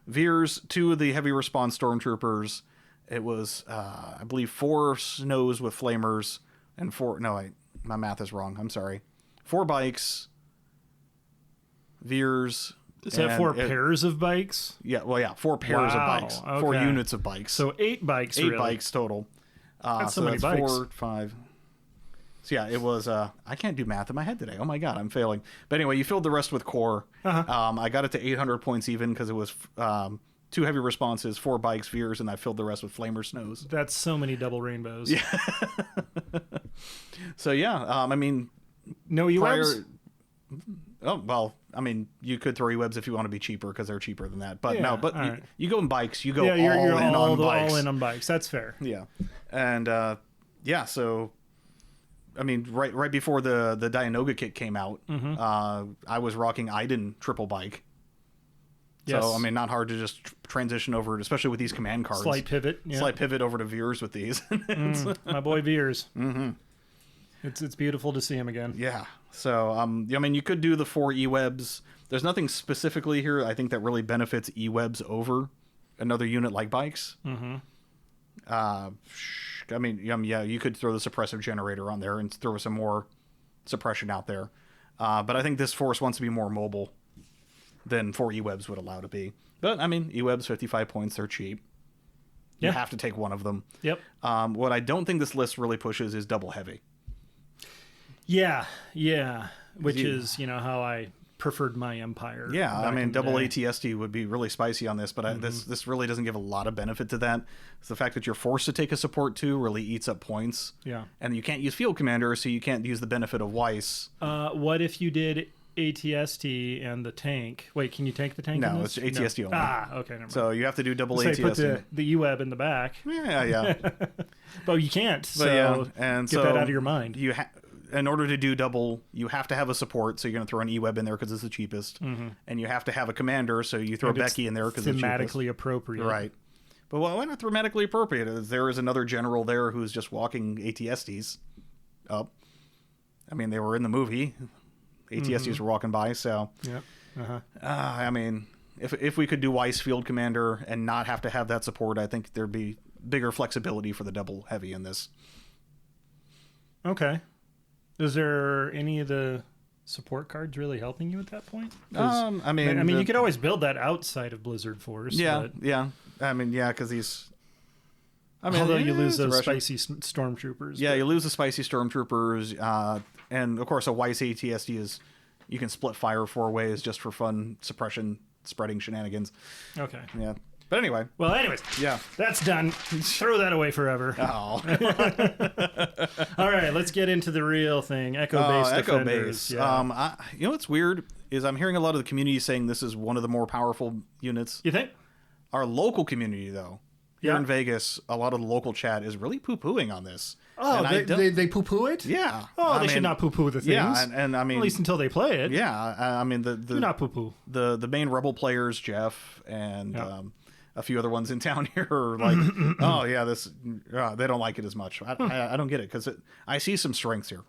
Veers, 2 of the heavy response stormtroopers. It was I believe 4 snows with flamers. And 4, my math is wrong. I'm sorry. 4 bikes, Veers. Is that 4 pairs of bikes? Yeah, 4 pairs of bikes. Okay. 4 units of bikes. So 8 bikes, 8 bikes total. That's so many bikes. 4, 5. So yeah, it was, I can't do math in my head today. Oh my God, I'm failing. But anyway, you filled the rest with core. I got it to 800 points even because it was 2 heavy responses, 4 bikes, Veers, and I filled the rest with flamer snows. That's so many double rainbows. Yeah. So yeah, I mean, no E-webs? Oh well, I mean, you could throw E-webs if you want to be cheaper because they're cheaper than that. But you go in bikes. You go you're all in on bikes. That's fair. Yeah, and so I mean, right before the Dianoga kit came out, I was rocking Iden triple bike. Yes. So I mean, not hard to just transition over, especially with these command cards. Slight pivot over to Veers with these. My boy Veers. Mm-hmm. It's beautiful to see him again. Yeah. So I mean, you could do the 4 E-webs. There's nothing specifically here I think that really benefits E-webs over another unit like bikes. Mm-hmm. I mean, you could throw the suppressive generator on there and throw some more suppression out there. But I think this force wants to be more mobile than 4 E-webs would allow to be. But I mean, E-webs, 55 points, they're cheap. You have to take one of them. Yep. What I don't think this list really pushes is double heavy. Yeah. Which is, how I preferred my Empire. Yeah, I mean, double ATST would be really spicy on this, but this really doesn't give a lot of benefit to that. It's the fact that you're forced to take a support 2 really eats up points. Yeah. And you can't use Field Commander, so you can't use the benefit of Weiss. What if you did ATST and the tank? Wait, can you tank the tank? No, it's ATST only. Okay, never mind. So you have to do double ATST. Put the E-web in the back. Yeah. But you can't. And get that out of your mind. In order to do double, you have to have a support, so you're going to throw an E-web in there because it's the cheapest. Mm-hmm. And you have to have a commander, so you throw Becky in there because it's thematically appropriate. Right. But why not thematically appropriate? There is another general there who's just walking ATSTs up. I mean, they were in the movie. ATSTs were walking by, so... Yep. I mean, if we could do Weiss Field Commander and not have to have that support, I think there'd be bigger flexibility for the double heavy in this. Okay. Is there any of the support cards really helping you at that point? I mean, you could always build that outside of Blizzard Force. Yeah, but, yeah. I mean, yeah, because he's. I mean, although you lose it's a those Russian- spicy stormtroopers. Yeah, you lose the spicy stormtroopers, and of course, a Weiss ATSD is you can split fire 4 ways just for fun suppression, spreading shenanigans. Okay. Yeah, but anyway. Well, anyways. Yeah. That's done. Throw that away forever. Oh. All right, let's get into the real thing. Echo-based Echo defenders. base. Yeah. You know what's weird is I'm hearing a lot of the community saying this is one of the more powerful units. You think? Our local community, though, here Yeah. in Vegas, a lot of the local chat is really poo-pooing on this. Oh, And I don't- they poo-poo it? yeah. Oh, I they mean, should not poo-poo the things. Yeah, and I mean, at least until they play it. yeah, I mean Do not poo-poo. the main Rebel players, Jeff and Yeah. a few other ones in town here, are like, oh yeah, this they don't like it as much. I don't get it because I see some strengths here.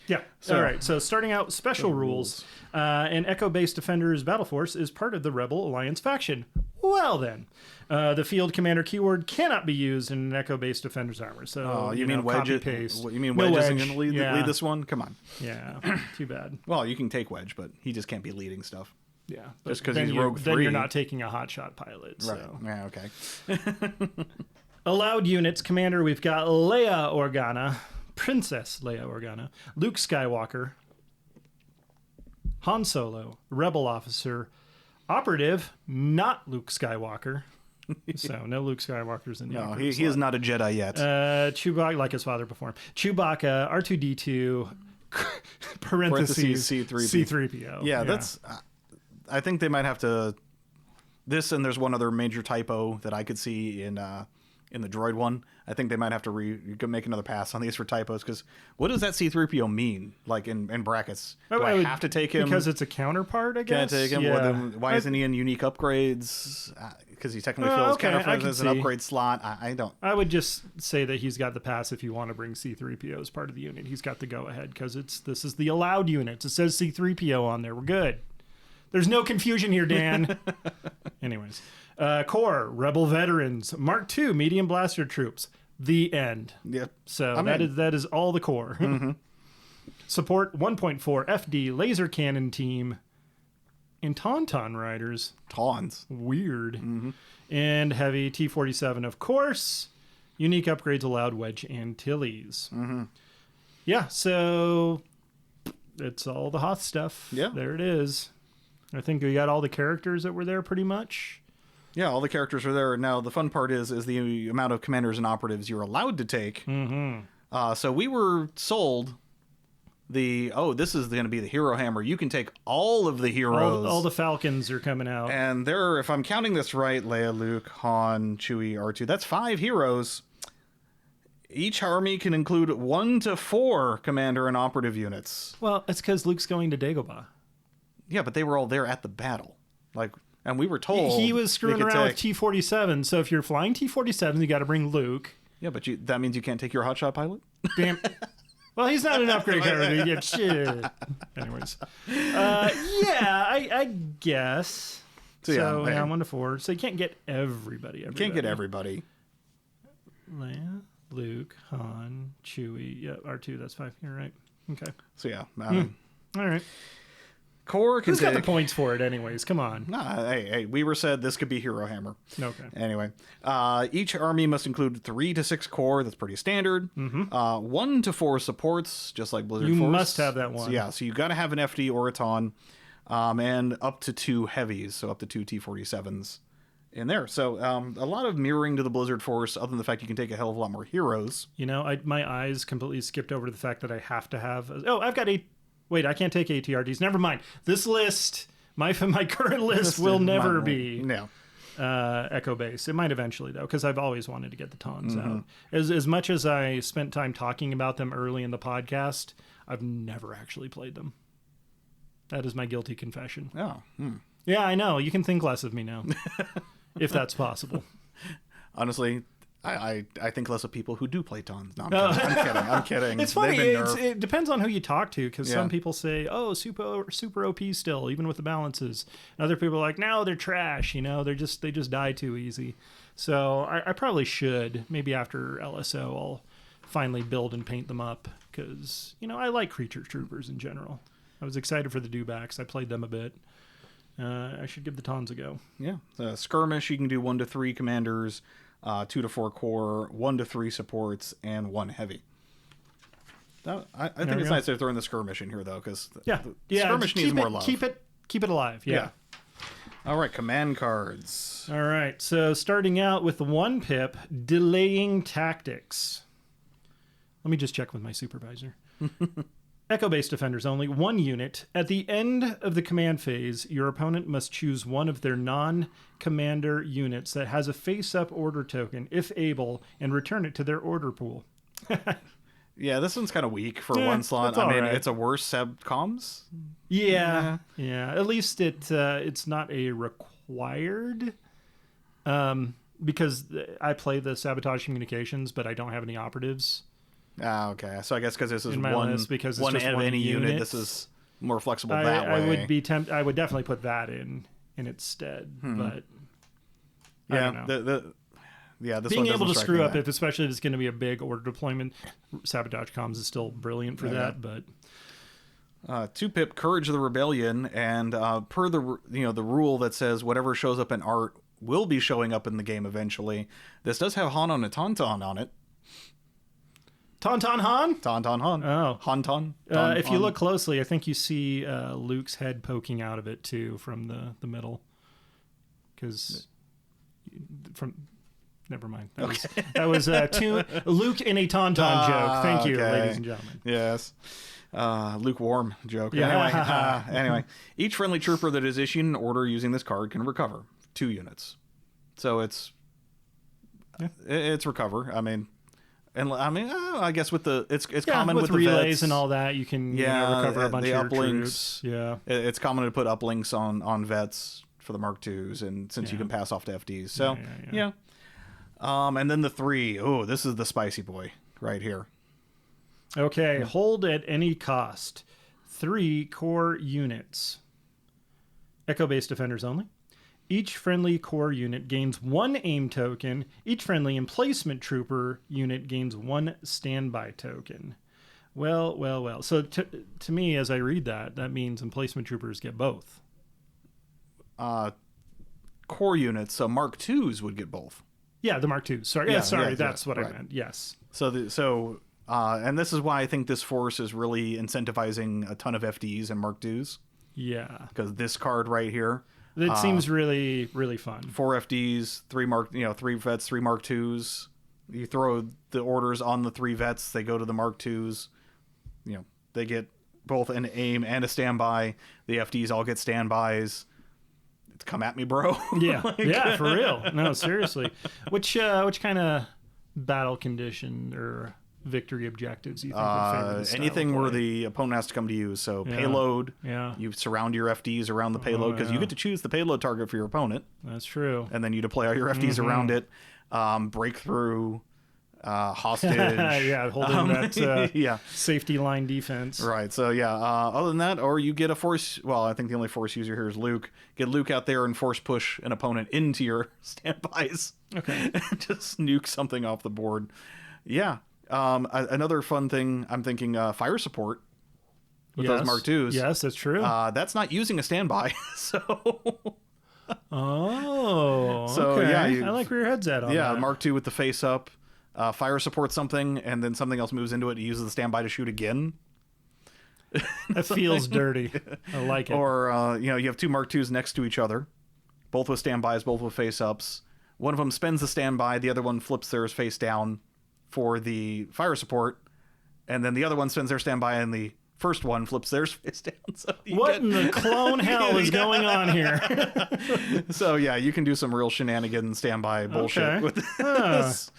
Yeah. All right. So starting out, special rules. An Echo-based Defenders Battle Force is part of the Rebel Alliance faction. Well then, the Field Commander keyword cannot be used in an Echo-based Defenders armor. So Oh, you mean copy Wedge? paste. You mean No Wedge isn't Wedge. going to Yeah. lead this one? Come on. Yeah. Too bad. Well, you can take Wedge, but he just can't be leading stuff. Yeah. Just 'cause then he's you- Rogue Then 3. you're not taking a hotshot pilot. Right. So. Yeah. Okay. Allowed units, Commander, we've got Leia Organa, Princess Leia Organa, Luke Skywalker, Han Solo, Rebel Officer, Operative, not Luke Skywalker. So no Luke Skywalkers in the No, operative he is slot. not a Jedi yet. Chewbacca, like his father before him. Chewbacca, R2D2, parentheses, C3PO. Yeah, that's. I think they might have to. This and there's one other major typo that I could see in the droid one. I think they might have to make another pass on these for typos because what does that C3PO mean? Like in brackets, do I have to take him because it's a counterpart? I Can I guess. take him? Yeah. Well, then why isn't he in unique upgrades? Because he technically fills okay, I counterfeit can as an see. upgrade slot. I don't. I would just say that he's got the pass if you want to bring C3PO as part of the unit. He's got the go ahead because this is the allowed units. It says C3PO on there. We're good. There's no confusion here, Dan. Anyways, core Rebel veterans, Mark II medium blaster troops. The end. Yep. So that is all the core. Mm-hmm. Support 1.4 FD laser cannon team. And Tauntaun riders. Tawns. Weird. Mm-hmm. And heavy T-47, of course. Unique upgrades allowed, Wedge and Tillies. Mm-hmm. Yeah, so it's all the Hoth stuff. Yeah. There it is. I think we got all the characters that were there pretty much. Yeah, all the characters are there. Now, the fun part is the amount of commanders and operatives you're allowed to take. Mm-hmm. So we were sold this is going to be the hero hammer. You can take all of the heroes. All the Falcons are coming out. And there, if I'm counting this right, Leia, Luke, Han, Chewie, R2, that's 5 heroes. Each army can include 1 to 4 commander and operative units. Well, it's because Luke's going to Dagobah. Yeah, but they were all there at the battle. And we were told He was screwing we could around with take- T-47, so if you're flying T-47s, you got to bring Luke. Yeah, but that means you can't take your hotshot pilot? Damn. Well, he's not an upgrade character yet. Shit. Anyways. I guess. So, yeah, 1 to 4. So you can't get everybody. You can't get everybody. Leia, Luke, Han, Chewie. Yeah, R2, that's 5. You're right. Okay. So, yeah. All right. Core can Who's got the take... points for it anyways? Come on. Nah, hey, we were said this could be hero hammer. Okay. Anyway, each army must include 3 to 6 core. That's pretty standard. 1 to 4 supports, just like Blizzard You Force. must have that one. So, yeah, so you got to have an FD or a Ton, and up to 2 heavies, so up to 2 T-47s in there. So a lot of mirroring to the Blizzard Force, other than the fact you can take a hell of a lot more heroes. You know, my eyes completely skipped over to the fact that I have to have... I've got 8... Wait, I can't take ATRDs. Never mind. This list, my current list will never be No. Echo Base. It might eventually, though, because I've always wanted to get the Tons out. As much as I spent time talking about them early in the podcast, I've never actually played them. That is my guilty confession. Oh. Yeah, I know. You can think less of me now, if that's possible. Honestly, I think less of people who do play Tons. No, I'm kidding. It's funny. They've been nerfed. It depends on who you talk to, because Yeah. some people say, "Oh, super OP still, even with the balances." And other people are like, "No, they're trash. You know, they just die too easy." So I probably should, maybe after LSO, I'll finally build and paint them up, because I like creature troopers in general. I was excited for the dewbacks. I played them a bit. I should give the Tons a go. Yeah. Skirmish, you can do 1 to 3 commanders, 2 to 4 core, 1 to 3 supports, and 1 heavy. I think it's nice they're throwing the skirmish in here, though, because skirmish needs more love. Keep it alive. Yeah. All right, command cards. All right, so starting out with the 1 pip, Delaying Tactics. Let me just check with my supervisor. Echo-based defenders only, 1 unit. At the end of the command phase, your opponent must choose one of their non-commander units that has a face-up order token, if able, and return it to their order pool. Yeah, this one's kind of weak for 1 slot. I mean, it's a worse sub comms. Yeah. At least it's not a required, because I play the sabotage communications, but I don't have any operatives. Ah, okay. So I guess because this is one because it's one just of one any unit, this is more flexible that way. I would definitely put that in its stead, but I don't know. This being one able to doesn't screw strike up, me if especially if it's going to be a big order deployment, sabotage comms is still brilliant for that. But 2 pip Courage of the Rebellion, and per the rule that says whatever shows up in art will be showing up in the game eventually. This does have Han on a Tauntaun on it. Tauntaun Han? Tauntaun Han. Oh. Hantaun. If you look closely, I think you see Luke's head poking out of it too from the middle. Because never mind. That was Luke in a Tauntaun joke. Thank you, ladies and gentlemen. Yes. Lukewarm joke. Yeah. Anyway, each friendly trooper that is issued an order using this card can recover 2 units. So it's recover. I guess with it's common with the relays vets and all that, you can recover a bunch of your uplinks. troops. Yeah, it's common to put uplinks on vets for the Mark IIs, and since you can pass off to FDs, so and then the 3. Oh, this is the spicy boy right here. Okay, hold at any cost. 3 core units. Echo-based defenders only. Each friendly core unit gains 1 aim token. Each friendly emplacement trooper unit gains 1 standby token. Well. So to me, as I read that means emplacement troopers get both. Core units, so Mark IIs would get both. Yeah, the Mark IIs. Sorry, that's what I meant. Yes. And this is why I think this force is really incentivizing a ton of FDs and Mark IIs. Yeah. Because this card right here. It seems really, really fun. 4 FDs, 3 vets, 3 Mark IIs. You throw the orders on the 3 vets, they go to the Mark IIs. They get both an aim and a standby. The FDs all get standbys. Come at me, bro. Yeah, for real. No, seriously. Which kind of battle condition or victory objectives do you think would favor this anything where the opponent has to come to you? So payload. Yeah. You surround your FDs around the payload because you get to choose the payload target for your opponent. That's true. And then you deploy all your FDs around it. Breakthrough. Hostage. Holding that safety line defense. Right. So other than that, or you get a force. Well, I think the only force user here is Luke. Get Luke out there and force push an opponent into your standbys. Okay. And just nuke something off the board. Yeah. Another fun thing, I'm thinking fire support with those Mark IIs. Yes, that's true. That's not using a standby. So okay. I like where your head's at on that. Yeah, Mark II with the face up. Fire supports something, and then something else moves into it. He uses the standby to shoot again. That feels dirty. I like it. Or, you have 2 Mark IIs next to each other, both with standbys, both with face ups. One of them spends the standby, the other one flips theirs face down for the fire support, and then the other one spends their standby, and the first one flips theirs face down. So what in the clone hell is going on here? So you can do some real shenanigans standby bullshit with this.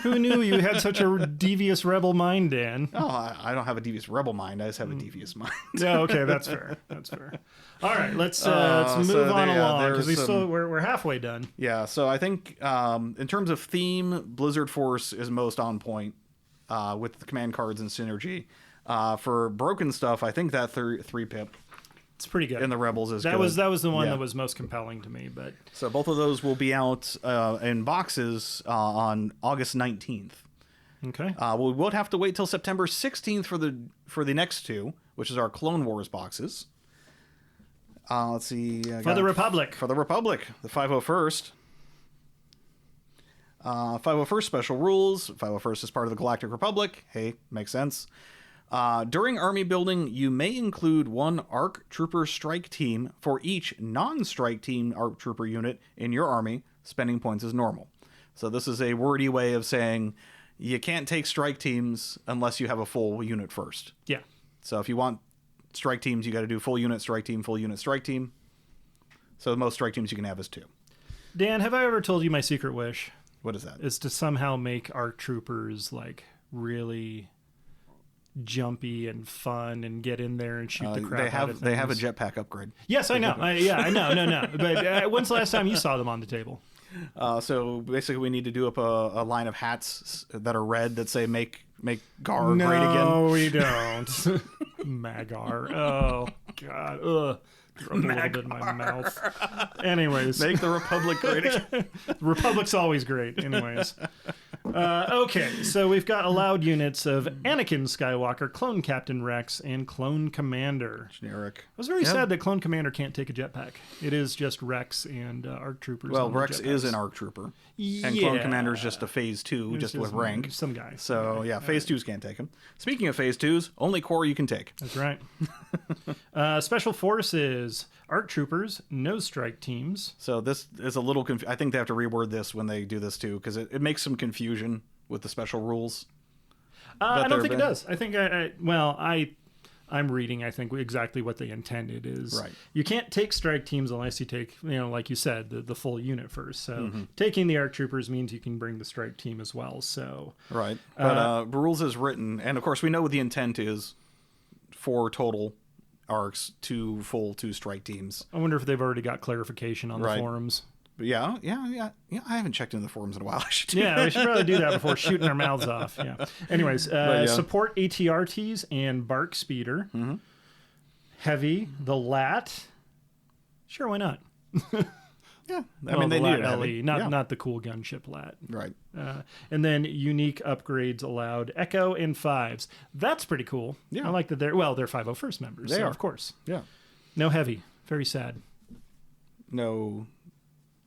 Who knew you had such a devious rebel mind, Dan? Oh, I don't have a devious rebel mind. I just have a devious mind. Yeah, okay, that's fair. All right, let's move on along because we're halfway done. Yeah, so I think in terms of theme, Blizzard Force is most on point with the command cards and synergy. For broken stuff, I think that 3 pip. It's pretty good. And the Rebels is that good. was the one that was most compelling to me. But so both of those will be out in boxes on August 19th. Okay. We will have to wait till September 16th for the next 2, which is our Clone Wars boxes. Let's see. For the Republic. For the Republic, the 501st. 501st special rules. 501st is part of the Galactic Republic. Hey, makes sense. During army building, you may include one ARC Trooper strike team for each non-strike team ARC Trooper unit in your army. Spending points is normal. So this is a wordy way of saying you can't take strike teams unless you have a full unit first. Yeah. So if you want strike teams, you got to do full unit strike team, full unit strike team. So the most strike teams you can have is 2. Dan, have I ever told you my secret wish? What is that? Is to somehow make ARC troopers like really jumpy and fun and get in there and shoot the crap out of things. They have a jetpack upgrade. Yes, I know. I know. No. But when's the last time you saw them on the table? So basically, we need to do up a line of hats that are red that say "Make Gar great again." No, we don't. Magar. Oh God. Ugh. Drop a little bit in my mouth. Anyways, make the Republic great again. Republic's always great. Anyways. Okay, so we've got allowed units of Anakin Skywalker, Clone Captain Rex, and Clone Commander. Generic. I was very sad that Clone Commander can't take a jetpack. It is just Rex and ARC Troopers. Well, Rex is an ARC Trooper. And Clone Commander is just a Phase 2, just with rank. Some guy. So, yeah, Phase 2s can't take him. Speaking of Phase 2s, only core you can take. That's right. Special Forces, ARC Troopers, no strike teams. So this is a little I think they have to reword this when they do this, too, because it makes some confusion with the special rules. I don't think it does. I think I'm reading, I think, exactly what they intended is you can't take strike teams unless you take, like you said, the full unit first. So taking the ARC Troopers means you can bring the strike team as well. So right. But rules is written, and of course we know what the intent is: 4 total ARCs, 2 strike teams. I wonder if they've already got clarification on the forums. But yeah. I haven't checked into the forums in a while. I should we should probably do that before shooting our mouths off. Yeah. Anyways, support ATRTs and Bark Speeder. Mm-hmm. Heavy, the LAT. Sure, why not? Yeah, I mean they need LE, not the cool gunship LAT. Right. And then unique upgrades allowed: Echo and 5s. That's pretty cool. Yeah, I like that they're 501st members. They are, of course. Yeah. No heavy. Very sad. No.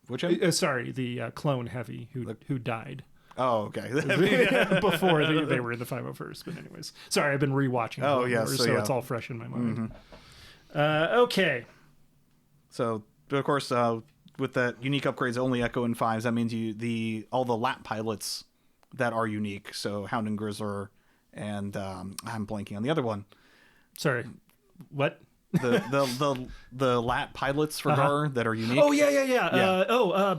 Which sorry, the clone heavy who died. Oh, okay. Before they were in the 501st. But anyways, sorry, I've been rewatching. Oh, yeah. So it's all fresh in my mind. Mm-hmm. Okay. So of course, with that unique upgrades, only Echo and 5s. That means all the LAT pilots that are unique. So Hound and Grizzler, and I'm blanking on the other one. Sorry, what? the LAT pilots for Gar that are unique. Oh yeah.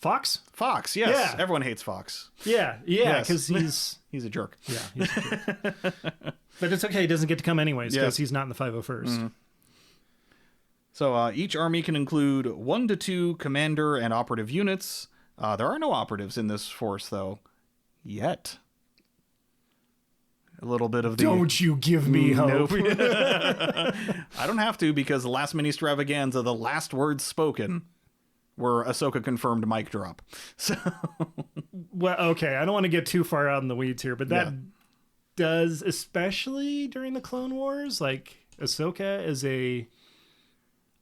Fox? Fox, yes. Yeah. Everyone hates Fox. Yeah, because he's a jerk. Yeah, he's a jerk. But it's okay. He doesn't get to come anyways because he's not in the 501st. Mm-hmm. So each army can include 1 to 2 commander and operative units. There are no operatives in this force, though, yet. A little bit of the... Don't you give me hope. I don't have to, because the last mini extravaganza, the last words spoken were Ahsoka confirmed mic drop. So, well, okay, I don't want to get too far out in the weeds here, but that does, especially during the Clone Wars, like Ahsoka as a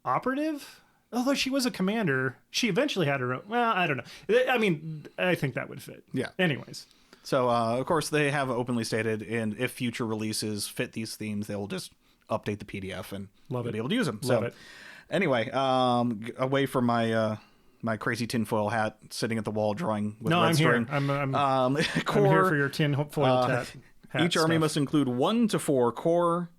operative, although she was a commander, she eventually had her own. Well, I don't know. I mean, I think that would fit. Yeah. Anyways. So, of course, they have openly stated, and if future releases fit these themes, they'll just update the PDF and be able to use them. Love it. Anyway, away from my my crazy tinfoil hat sitting at the wall drawing with red string. I'm here for your tinfoil hat. Each army must include 1 to 4 core.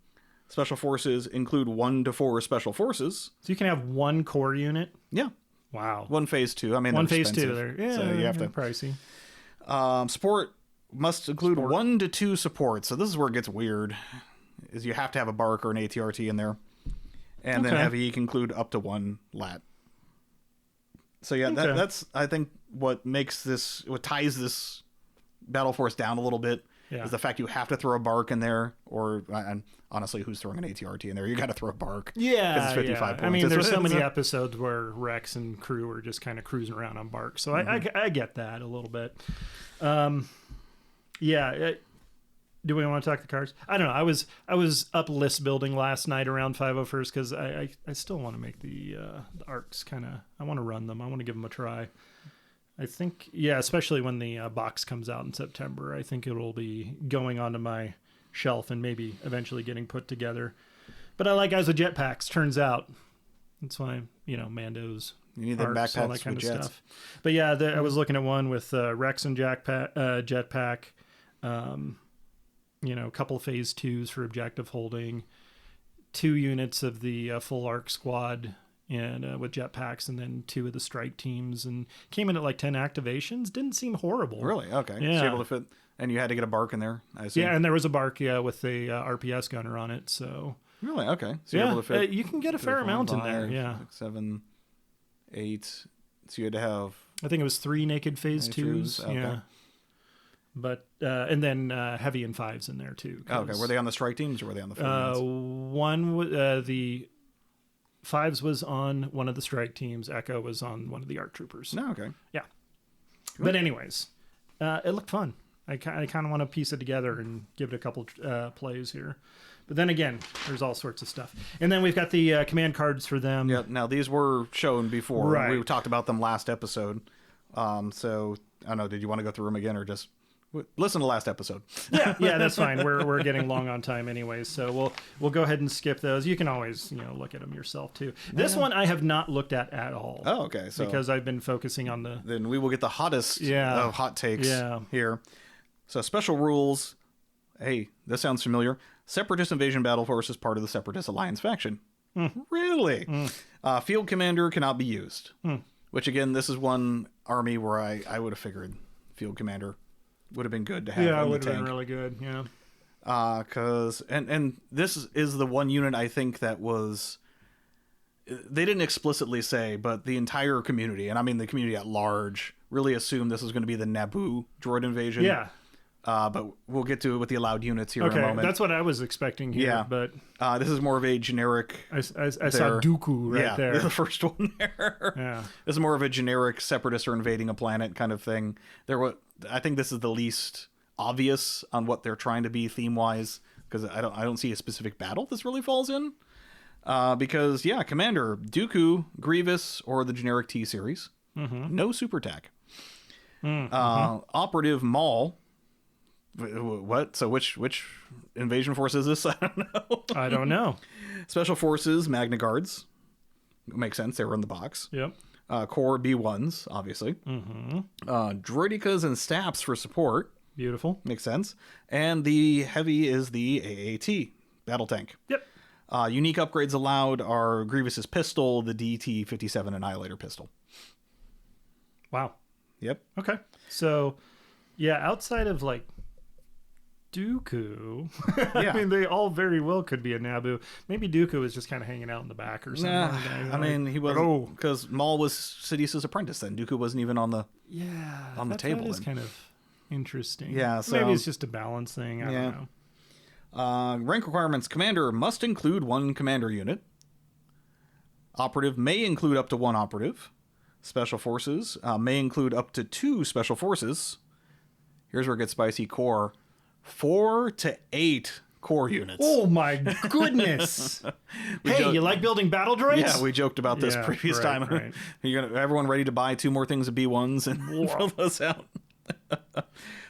Special forces include 1 to 4 special forces. So you can have 1 core unit? Yeah. Wow. 1 phase 2. I mean, 1 phase 2 there. Yeah, so you have to pricey. Support must include 1 to 2 support. So this is where it gets weird. Is you have to have a Bark or an ATRT in there. And then heavy can include up to 1 LAT. So yeah, that's I think what ties this battle force down a little bit is the fact you have to throw a Bark in there, and honestly, who's throwing an ATRT in there? You got to throw a Bark. Yeah, it's 55 points. I mean, there's so many episodes where Rex and crew are just kind of cruising around on Bark, so I get that a little bit. Do we want to talk the cards? I don't know. I was up list building last night around 501st because I still want to make the arcs kind of. I want to run them. I want to give them a try. I think, yeah, especially when the box comes out in September, I think it'll be going onto my shelf and maybe eventually getting put together. But I like guys with jetpacks, turns out. That's why, Mando's You need the arcs, all backpacks that kind of with jets. stuff. But yeah, I was looking at one with Rex and jetpack, a couple of phase 2s for objective holding, 2 units of the full arc squad and with jetpacks, and then 2 of the strike teams, and came in at like 10 activations. Didn't seem horrible. Really? Okay. Yeah. So able to fit, and you had to get a bark in there, I assume. Yeah, and there was a bark, with the RPS gunner on it. So Really? Okay. So yeah, you're able to fit. you can get a fair amount in there. 5, Yeah, 6, 7, 8. So you had to have. I think it was 3 naked phase 2s. Okay. Yeah, but and then heavy and 5s in there too. Oh, okay. Were they on the strike teams or were they on the full units? One the 5s was on one of the strike teams. Echo was on one of the ARC troopers. No, okay. Yeah. But anyways, it looked fun. I kind of want to piece it together and give it a couple plays here. But then again, there's all sorts of stuff. And then we've got the command cards for them. Yeah. Now these were shown before. Right. We talked about them last episode. So I don't know. Did you want to go through them again or just listen to last episode? Yeah, that's fine. We're getting long on time anyways, so we'll go ahead and skip those. You can always look at them yourself too. This one I have not looked at all. Oh, okay. So because I've been focusing on the. Then we will get the hottest of hot takes here. So special rules. Hey, this sounds familiar. Separatist invasion battle force is part of the Separatist Alliance faction. Really? Field commander cannot be used. Which again, this is one army where I would have figured field commander would have been good to have. Yeah, in it would the have tank. been really good. Yeah. Because and this is the one unit I think that was. They didn't explicitly say, but the entire community, and I mean the community at large, really assumed this was going to be the Naboo droid invasion. Yeah. But we'll get to it with the allowed units here in a moment. That's what I was expecting here. Yeah. But this is more of a generic. I saw Dooku right there. The first one there. Yeah. This is more of a generic separatists are invading a planet kind of thing. I think this is the least obvious on what they're trying to be theme wise, because I don't see a specific battle this really falls in. Because Commander Dooku, Grievous, or the generic T series. No super attack. Operative Maul. What? So which invasion force is this? I don't know. I don't know. Special Forces, Magna Guards. Makes sense. They were in the box. Yep. Core B1s, obviously. Droidicas and Staps for support. Beautiful. Makes sense. And the heavy is the AAT, battle tank. Yep. Unique upgrades allowed are Grievous's pistol, the DT-57 Annihilator pistol. Wow. Yep. Okay. So, outside of like Dooku, Yeah. I mean, they all very well could be a Naboo. Maybe Dooku was just kind of hanging out in the back or something. I mean, he wasn't, because Maul was Sidious's apprentice then. Dooku wasn't even on the table. That is then. kind of interesting. Yeah, so maybe it's just a balance thing. I don't know. Rank requirements: Commander must include 1 commander unit. Operative may include up to 1 operative. Special Forces may include up to 2 Special Forces. Here's where it gets spicy. Core 4 to 8 core units. Oh my goodness! Hey, you like building battle droids? Yeah, we joked about this previous time. Right. Everyone ready to buy 2 more things of B1s and fill those out.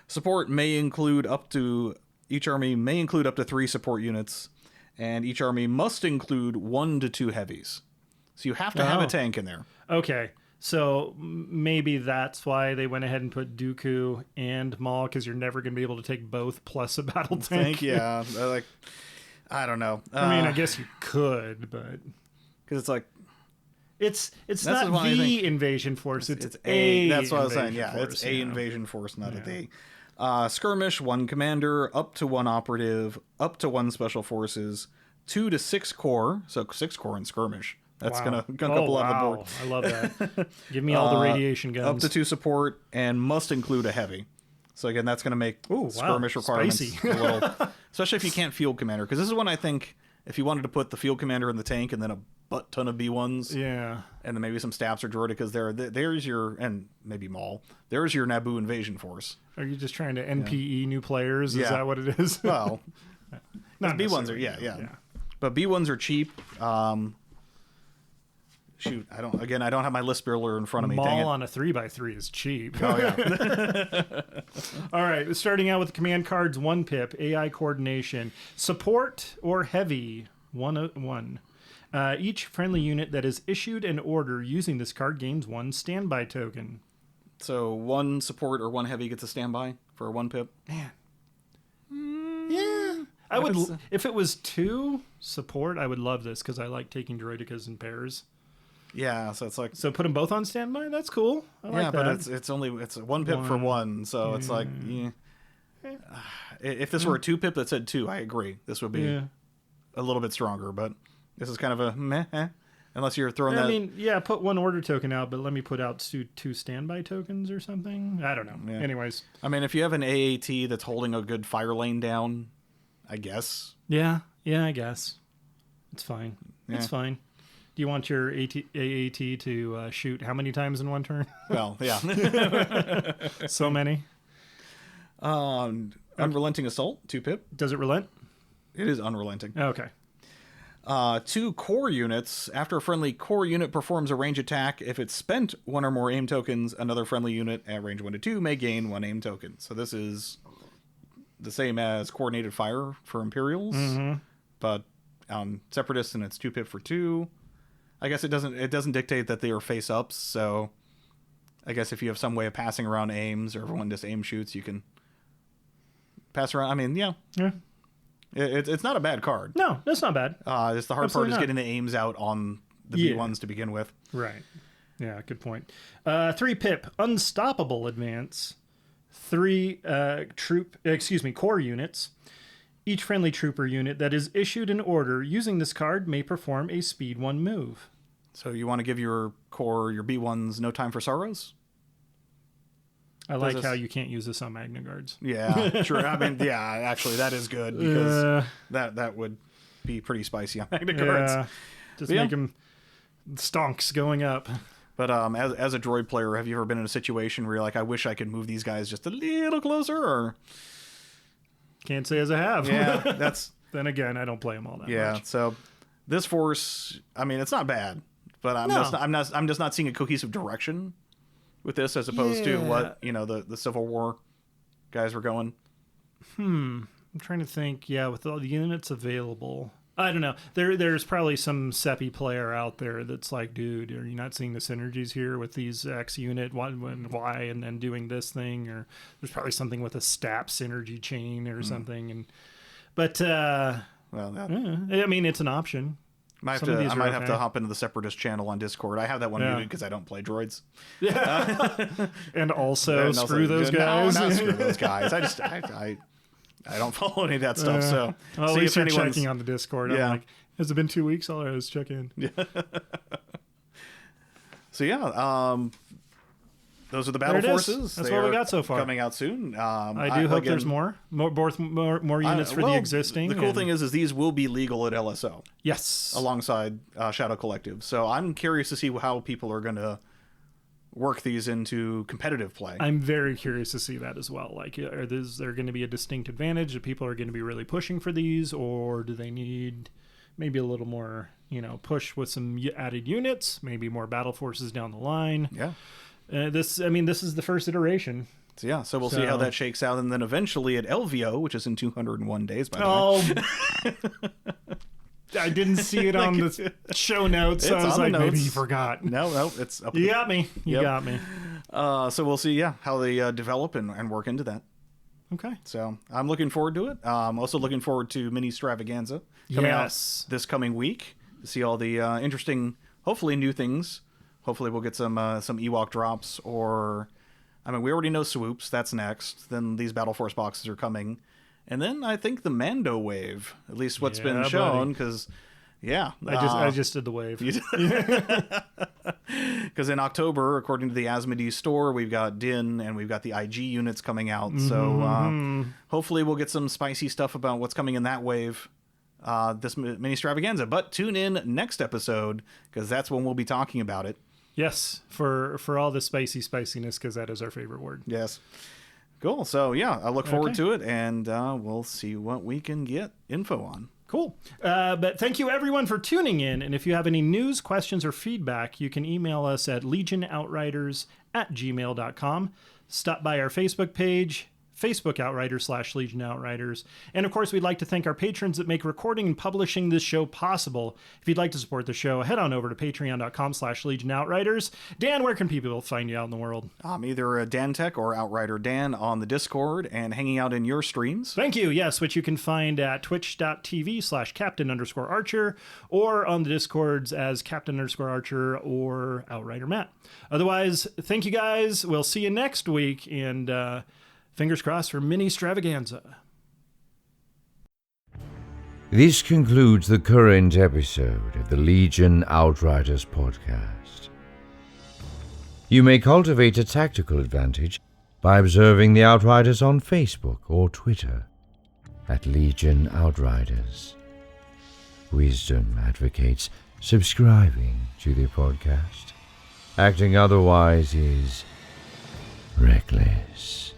Support may include up to. Each army may include up to 3 support units, and each army must include 1 to 2 heavies. So you have to have a tank in there. Okay, so maybe that's why they went ahead and put Dooku and Maul, because you're never going to be able to take both plus a battle tank. Yeah, I don't know. I mean, I guess you could, but because it's like it's not the invasion force. It's a. That's what I was saying. Yeah, force, it's a invasion force, not a D. Skirmish, 1 commander, up to 1 operative, up to 1 special forces, 2 to 6 core. So 6 core in skirmish. That's gonna gunk up a lot of the board. I love that. Give me all the radiation guns. Up to 2 support and must include a heavy. So again, that's gonna make skirmish requirements spicy. a little, especially if you can't field commander. Because this is when I think if you wanted to put the field commander in the tank and then a butt ton of B1s. Yeah. And then maybe some Staps or Droidicas there. There's your, and maybe Maul. There's your Naboo invasion force. Are you just trying to NPE new players? Is that what it is? Well, not B1s are, yeah. But B1s are cheap. Shoot, I don't have my list builder in front of me. Dang it. Maul on a 3x3 is cheap. Oh, yeah. All right, starting out with command cards, 1 pip, AI coordination, support or heavy, 1. Each friendly unit that is issued an order using this card gains 1 standby token. So 1 support or 1 heavy gets a standby for a 1 pip. Man. Yeah. I would, if it was 2 support, I would love this because I like taking droidicas in pairs. Yeah, so it's like, So put them both on standby? That's cool. I like that. but it's only 1 pip for 1, so it's like, if this were a 2 pip that said 2, I agree. This would be a little bit stronger, but this is kind of a meh, unless you're throwing that. I mean, put 1 order token out, but let me put out 2 standby tokens or something. I don't know. Yeah. Anyways. I mean, if you have an AAT that's holding a good fire lane down, I guess. Yeah, I guess. It's fine. Yeah. It's fine. Do you want your AAT to shoot how many times in 1 turn? Well, yeah. So many. Unrelenting Assault, 2 pip. Does it relent? It is unrelenting. Okay. 2 core units. After a friendly core unit performs a range attack, if it's spent 1 or more aim tokens, another friendly unit at range 1 to 2 may gain 1 aim token. So this is the same as coordinated fire for Imperials, but on Separatists, and it's 2 pip for 2. I guess it doesn't dictate that they are face ups. So I guess if you have some way of passing around aims, or everyone just aim shoots, you can pass around. I mean, yeah. It's not a bad card. No, that's not bad. It's the hard part is getting the aims out on the B1s to begin with. Right. Yeah, good point. 3 pip, unstoppable advance. 3 core units. Each friendly trooper unit that is issued an order using this card may perform a speed 1 move. So you want to give your core, your B1s, no time for sorrows? I like how you can't use this on Magna Guards. Yeah, true. I mean, yeah, actually, that is good because that would be pretty spicy on Magna Guards. Yeah, just make them stonks going up. But as a droid player, have you ever been in a situation where you're like, I wish I could move these guys just a little closer? Or can't say as I have. Yeah, that's. Then again, I don't play them all that much. Yeah, so this force, I mean, it's not bad, but I'm just not seeing a cohesive direction with this as opposed to what the Civil War guys were going. I'm trying to think. Yeah, with all the units available, I don't know. There's probably some Seppi player out there that's like, dude, are you not seeing the synergies here with these X unit, Y, and then doing this thing? Or there's probably something with a STAP synergy chain or something. I mean, it's an option. I might have to hop into the Separatist channel on Discord. I have that one muted because I don't play droids. Yeah, and also screw those guys. No, not screw those guys. I don't follow any of that stuff. So at least you're checking on the Discord. Yeah. I'm like, has it been 2 weeks? All right, let's check in. Yeah. So those are the battle forces. That's what we got so far. Coming out soon. I do hope there's more units for the existing. The cool thing is these will be legal at LSO. Yes, alongside Shadow Collective. So I'm curious to see how people are going to work these into competitive play. I'm very curious to see that as well. Like, is there going to be a distinct advantage that people are going to be really pushing for these, or do they need maybe a little more, push with some added units, maybe more battle forces down the line? Yeah. This is the first iteration. So we'll see how that shakes out, and then eventually at LVO, which is in 201 days. By the way. I didn't see it on the show notes. So I was like, maybe he forgot. No, it's up. You got me. You got me. So we'll see, how they develop and work into that. Okay. So I'm looking forward to it. I'm also looking forward to Mini Stravaganza coming out this coming week to see all the interesting, hopefully new things. Hopefully we'll get some Ewok drops, or, I mean, we already know swoops. That's next. Then these Battle Force boxes are coming. And then I think the Mando wave, at least what's been shown, because, I just did the wave. Because in October, according to the Asmodee store, we've got Din and we've got the IG units coming out. So hopefully we'll get some spicy stuff about what's coming in that wave this mini extravaganza. But tune in next episode, because that's when we'll be talking about it. Yes, for all the spiciness, because that is our favorite word. Yes. Cool. So, yeah, I look forward to it, and we'll see what we can get info on. Cool. But thank you, everyone, for tuning in. And if you have any news, questions, or feedback, you can email us at legionoutriders@gmail.com. Stop by our Facebook page, Facebook Outriders/Legion Outriders. And of course, we'd like to thank our patrons that make recording and publishing this show possible. If you'd like to support the show, head on over to patreon.com/Legion Outriders. Dan, where can people find you out in the world? I'm either a Dan Tech or Outrider Dan on the Discord and hanging out in your streams. Thank you. Yes, which you can find at twitch.tv/Captain_Archer or on the Discords as Captain_Archer or Outrider Matt. Otherwise, thank you guys. We'll see you next week. And, fingers crossed for mini extravaganza. This concludes the current episode of the Legion Outriders podcast. You may cultivate a tactical advantage by observing the Outriders on Facebook or Twitter at Legion Outriders. Wisdom advocates subscribing to the podcast. Acting otherwise is reckless.